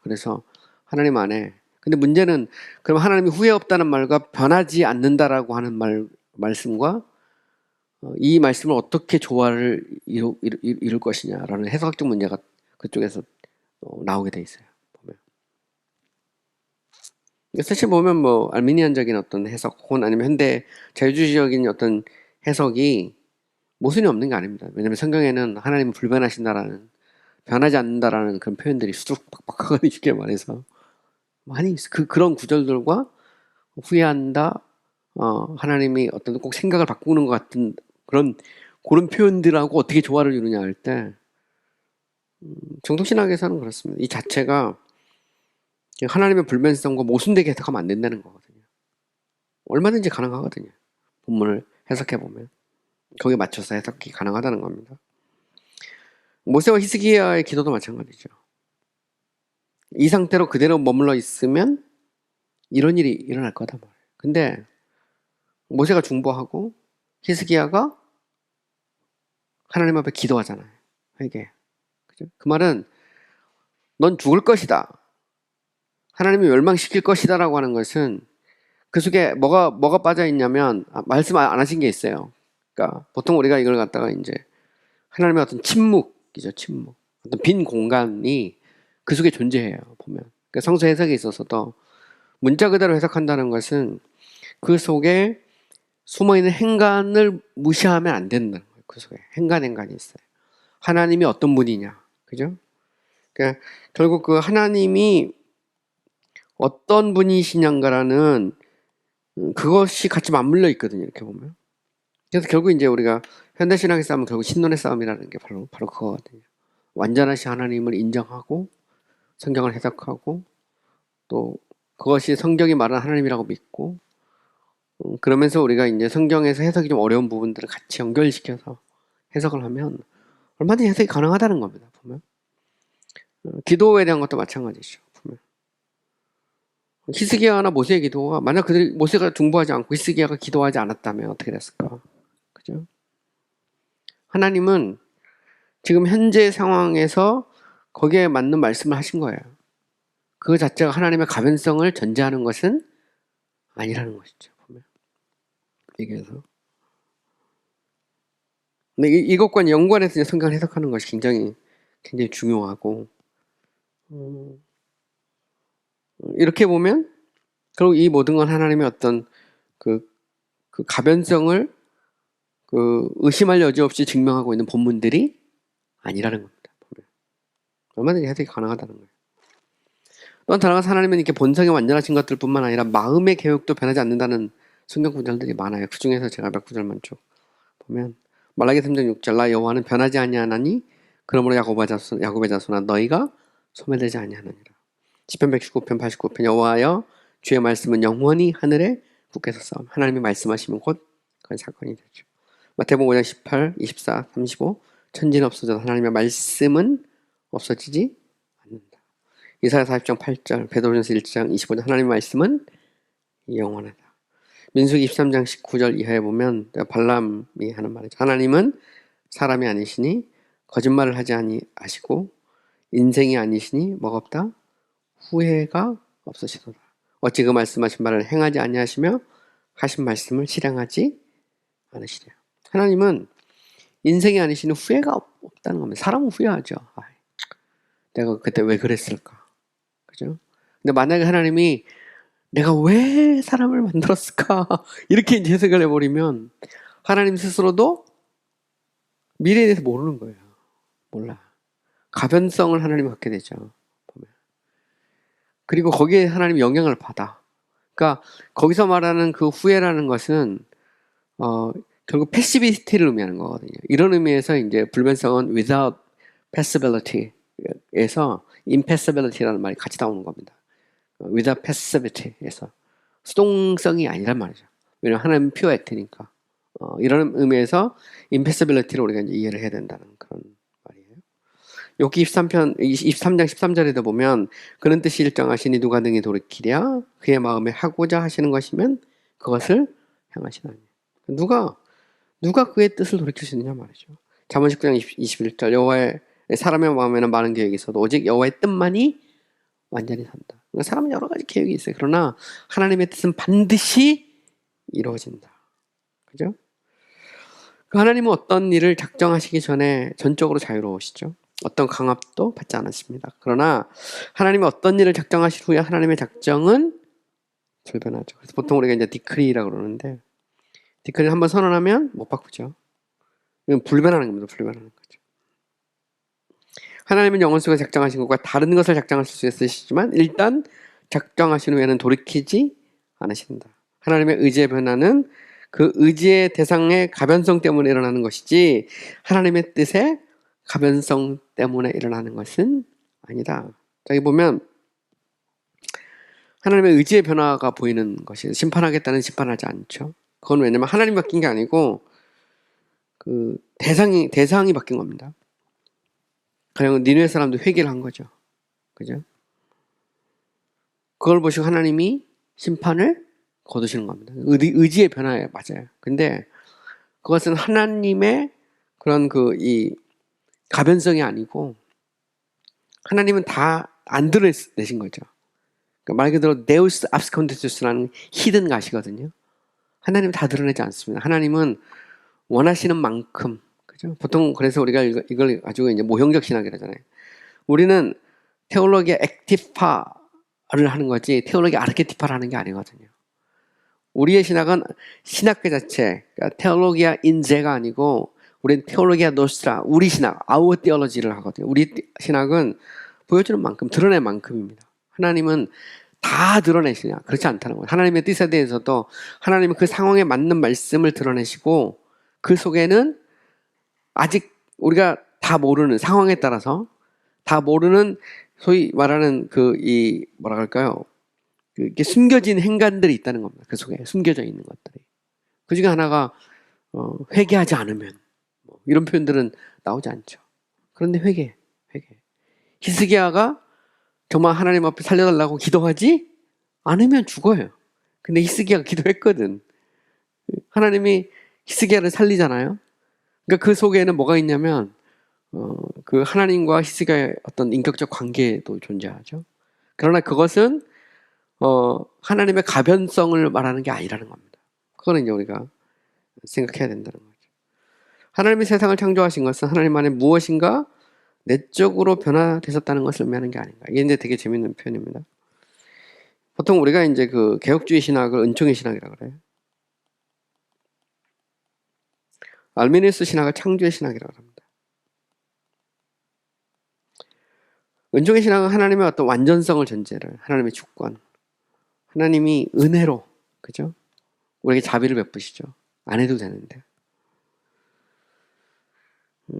그래서 하나님 안에, 근데 문제는 그럼 하나님이 후회 없다는 말과 변하지 않는다라고 하는 말씀과 이 말씀을 어떻게 조화를 이룰 것이냐라는 해석학적 문제가 그쪽에서 나오게 돼 있어요. 보면. 사실 보면 뭐 알미니안적인 어떤 해석 혹은 아니면 현대 자유주의적인 어떤 해석이 모순이 없는 게 아닙니다. 왜냐하면 성경에는 하나님은 불변하신다라는, 변하지 않는다라는 그런 표현들이 수두룩박박하거든요. 쉽게 말해서 많이 그런 구절들과 후회한다, 하나님이 어떤 꼭 생각을 바꾸는 것 같은 그런 표현들하고 어떻게 조화를 이루냐 할 때 정통신학에서는 그렇습니다. 이 자체가 하나님의 불변성과 모순되게 해석하면 안 된다는 거거든요. 얼마든지 가능하거든요. 본문을 해석해 보면 거기에 맞춰서 해석이 가능하다는 겁니다. 모세와 히스기야의 기도도 마찬가지죠. 이 상태로 그대로 머물러 있으면 이런 일이 일어날 거다 말이에요. 근데 모세가 중보하고 히스기야가 하나님 앞에 기도하잖아요. 회개. 그죠? 그 말은 넌 죽을 것이다, 하나님이 멸망시킬 것이다라고 하는 것은 그 속에 뭐가 빠져 있냐면, 말씀 안 하신 게 있어요. 그러니까 보통 우리가 이걸 갖다가 이제 하나님의 어떤 침묵이죠. 침묵. 어떤 빈 공간이 그 속에 존재해요. 보면. 그러니까 성서 해석에 있어서도 문자 그대로 해석한다는 것은 그 속에 숨어있는 행간을 무시하면 안 된다는 거예요. 그 속에 행간이 있어요. 하나님이 어떤 분이냐, 그죠? 그러니까 결국 그 하나님이 어떤 분이시냐가라는 그것이 같이 맞물려 있거든요. 이렇게 보면. 그래서 결국 이제 우리가 현대신학의 싸움은 결국 신론의 싸움이라는 게 바로 그거거든요. 완전하신 하나님을 인정하고 성경을 해석하고 또 그것이 성경이 말하는 하나님이라고 믿고, 그러면서 우리가 이제 성경에서 해석이 좀 어려운 부분들을 같이 연결시켜서 해석을 하면 얼마든지 해석이 가능하다는 겁니다. 보면 기도에 대한 것도 마찬가지죠. 보면 히스기야나 모세의 기도가, 만약 모세가 중보하지 않고 히스기야가 기도하지 않았다면 어떻게 됐을까? 그죠? 하나님은 지금 현재 상황에서 거기에 맞는 말씀을 하신 거예요. 그 자체가 하나님의 가변성을 전제하는 것은 아니라는 것이죠. 보면 얘기해서. 근데 이것과 연관해서 성경을 해석하는 것이 굉장히 중요하고, 이렇게 보면 결국 이 모든 건 하나님의 어떤 그 가변성을 의심할 여지 없이 증명하고 있는 본문들이 아니라는 겁니다. 보면 얼마든지 해석이 가능하다는 거예요. 또한 다른 하나님은 이렇게 본성이 완전하신 것들뿐만 아니라 마음의 계획도 변하지 않는다는 성경 구절들이 많아요. 그 중에서 제가 몇 구절만 쭉 보면, 말라기 3장 6절, 나 여호와는 변하지 아니하나니 그러므로 야곱의 자손아 너희가 소멸되지 아니하느니라. 시편 119편 89편, 여호와여 주의 말씀은 영원히 하늘에 굳게 섰사오며. 하나님이 말씀하시면 곧 그건 사건이 되죠. 마태복음 5장 18, 24, 35, 천지는 없어져도 하나님의 말씀은 없어지지 않는다. 이사야 40장 8절, 베드로전서 1장 25절, 하나님의 말씀은 영원하다. 민수기 23장 19절 이하에 보면 발람이 하는 말이죠. 하나님은 사람이 아니시니 거짓말을 하지 아니하시고 인생이 아니시니 뭐가 없다? 후회가 없으시도다. 어찌 그 말씀하신 바를 행하지 아니하시며 하신 말씀을 실행하지 않으시랴. 하나님은 인생이 아니시니 후회가 없다는 겁니다. 사람은 후회하죠. 내가 그때 왜 그랬을까? 그죠? 근데 만약에 하나님이 내가 왜 사람을 만들었을까? 이렇게 이제 해석을 해버리면 하나님 스스로도 미래에 대해서 모르는 거예요. 몰라. 가변성을 하나님이 갖게 되죠. 보면. 그리고 거기에 하나님이 영향을 받아. 그러니까 거기서 말하는 그 후회라는 것은 결국 패시비티를 의미하는 거거든요. 이런 의미에서 이제 불변성은 without passibility에서 impassibility라는 말이 같이 나오는 겁니다. without passivity에서 수동성이 아니란 말이죠. 왜냐하면 하나님은 pure act니까. 이런 의미에서 impassibility를 우리가 이제 이해를 해야 된다는 그런 말이에요. 욥기 23장 13절에도 보면 그런 뜻이 일정하시니 누가 능히 돌이키랴? 그의 마음에 하고자 하시는 것이면 그것을 행하시나니. 누가 그의 뜻을 돌이킬 수 있느냐 말이죠. 잠언 19장 21절, 여호와의 사람의 마음에는 많은 계획이 있어도 오직 여호와의 뜻만이 완전히 산다. 그러니까 사람은 여러 가지 계획이 있어요. 그러나 하나님의 뜻은 반드시 이루어진다. 그죠? 하나님은 어떤 일을 작정하시기 전에 전적으로 자유로우시죠. 어떤 강압도 받지 않으십니다. 그러나 하나님이 어떤 일을 작정하실 후에 하나님의 작정은 불변하죠. 그래서 보통 우리가 이제 디크리라고 그러는데, 디크리를 한번 선언하면 못 바꾸죠. 이건 불변하는 겁니다. 불변하는 거죠. 하나님은 영혼 속에 작정하신 것과 다른 것을 작정하실 수 있으시지만 일단 작정하신 후에는 돌이키지 않으신다. 하나님의 의지의 변화는 그 의지의 대상의 가변성 때문에 일어나는 것이지 하나님의 뜻의 가변성 때문에 일어나는 것은 아니다. 여기 보면 하나님의 의지의 변화가 보이는 것이, 심판하겠다는 심판하지 않죠. 그건 왜냐면 하나님이 바뀐 게 아니고 그 대상이 바뀐 겁니다. 그냥 니느웨 사람도 회개를 한 거죠. 그죠? 그걸 보시고 하나님이 심판을 거두시는 겁니다. 의지의 변화에 맞아요. 근데 그것은 하나님의 그런 이 가변성이 아니고 하나님은 다 안 드러내신 거죠. 그러니까 말 그대로 데우스 압스콘디투스라는 히든 가시거든요. 하나님은 다 드러내지 않습니다. 하나님은 원하시는 만큼, 그죠? 보통 그래서 우리가 이걸 가지고 이제 모형적 신학이라 하잖아요. 우리는 테올로기아 액티파를 하는 거지 테올로기아 아르케티파를 하는 게 아니거든요. 우리의 신학은 신학계 자체, 그러니까 테올로기아 인제가 아니고 우리는 테올로기아 노스트라, 우리 신학, 아우어 테올로지를 하거든요. 우리 신학은 보여주는 만큼, 드러낸 만큼입니다. 하나님은 다 드러내시냐? 그렇지 않다는 거예요. 하나님의 뜻에 대해서도 하나님은 그 상황에 맞는 말씀을 드러내시고 그 속에는 아직 우리가 다 모르는 상황에 따라서 다 모르는 소위 말하는 뭐라 할까요? 이렇게 숨겨진 행간들이 있다는 겁니다. 그 속에 숨겨져 있는 것들이. 그 중에 하나가 회개하지 않으면 이런 표현들은 나오지 않죠. 그런데 회개. 히스기야가 정말 하나님 앞에 살려달라고 기도하지 않으면 죽어요. 근데 히스기야가 기도했거든. 하나님이 히스기야를 살리잖아요. 그러니까 그 속에는 뭐가 있냐면 그 하나님과 히스기야의 어떤 인격적 관계도 존재하죠. 그러나 그것은 하나님의 가변성을 말하는 게 아니라는 겁니다. 그거는 이제 우리가 생각해야 된다는 거죠. 하나님이 세상을 창조하신 것은 하나님 안에 무엇인가 내적으로 변화되셨다는 것을 의미하는 게 아닌가. 이게 이제 되게 재밌는 표현입니다. 보통 우리가 이제 그 개혁주의 신학을 은총의 신학이라고 그래요. 알미니우스 신학을 창조의 신학이라고 합니다. 은총의 신학은 하나님의 어떤 완전성을 전제를, 하나님의 주권, 하나님이 은혜로, 그죠? 우리에게 자비를 베푸시죠. 안 해도 되는데.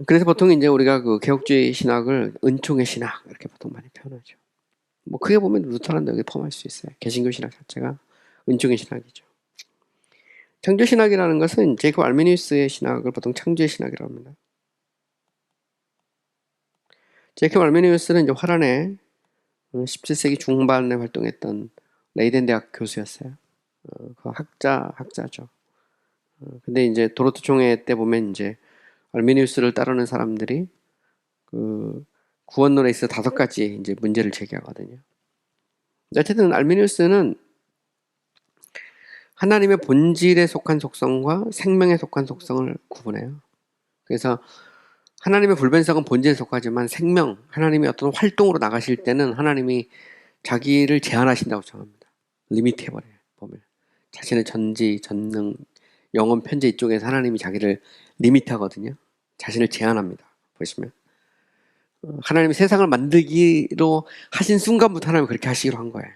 그래서 보통 이제 우리가 그 개혁주의 신학을 은총의 신학 이렇게 보통 많이 표현하죠. 뭐 크게 보면 루터란도 여기 포함할 수 있어요. 개신교 신학 자체가 은총의 신학이죠. 창조 신학이라는 것은 제이콥 알미니우스의 신학을 보통 창조의 신학이라고 합니다. 제이콥 알미니우스는 이제 화란에 17세기 중반에 활동했던 레이덴 대학 교수였어요. 그 학자죠. 근데 이제 도로트 총회 때 보면 이제 알미니우스를 따르는 사람들이 그 구원론에 있어 5가지 이제 문제를 제기하거든요. 어쨌든 알미니우스는 하나님의 본질에 속한 속성과 생명에 속한 속성을 구분해요. 그래서 하나님의 불변성은 본질에 속하지만 생명, 하나님이 어떤 활동으로 나가실 때는 하나님이 자기를 제한하신다고 정합니다. 리미트해버려요. 보면 자신의 전지, 전능, 영원, 편재 이쪽에서 하나님이 자기를 리미트하거든요. 자신을 제한합니다. 보시면 하나님이 세상을 만들기로 하신 순간부터 하나님이 그렇게 하시기로 한 거예요.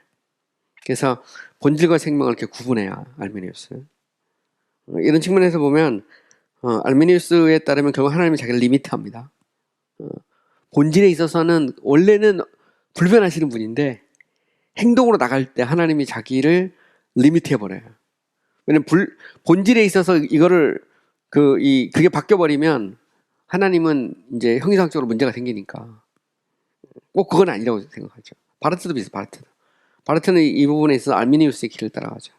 그래서 본질과 생명을 이렇게 구분해야 알미니우스. 이런 측면에서 보면 알미니우스에 따르면 결국 하나님이 자기를 리미트합니다. 본질에 있어서는 원래는 불변하시는 분인데 행동으로 나갈 때 하나님이 자기를 리미트해버려요. 왜냐면 본질에 있어서 이거를 그게 바뀌어버리면 하나님은 이제 형이상적으로 문제가 생기니까 꼭 그건 아니라고 생각하죠. 바르트도 비슷해요. 바르트는 이 부분에 있어서 알미니우스의 길을 따라가죠.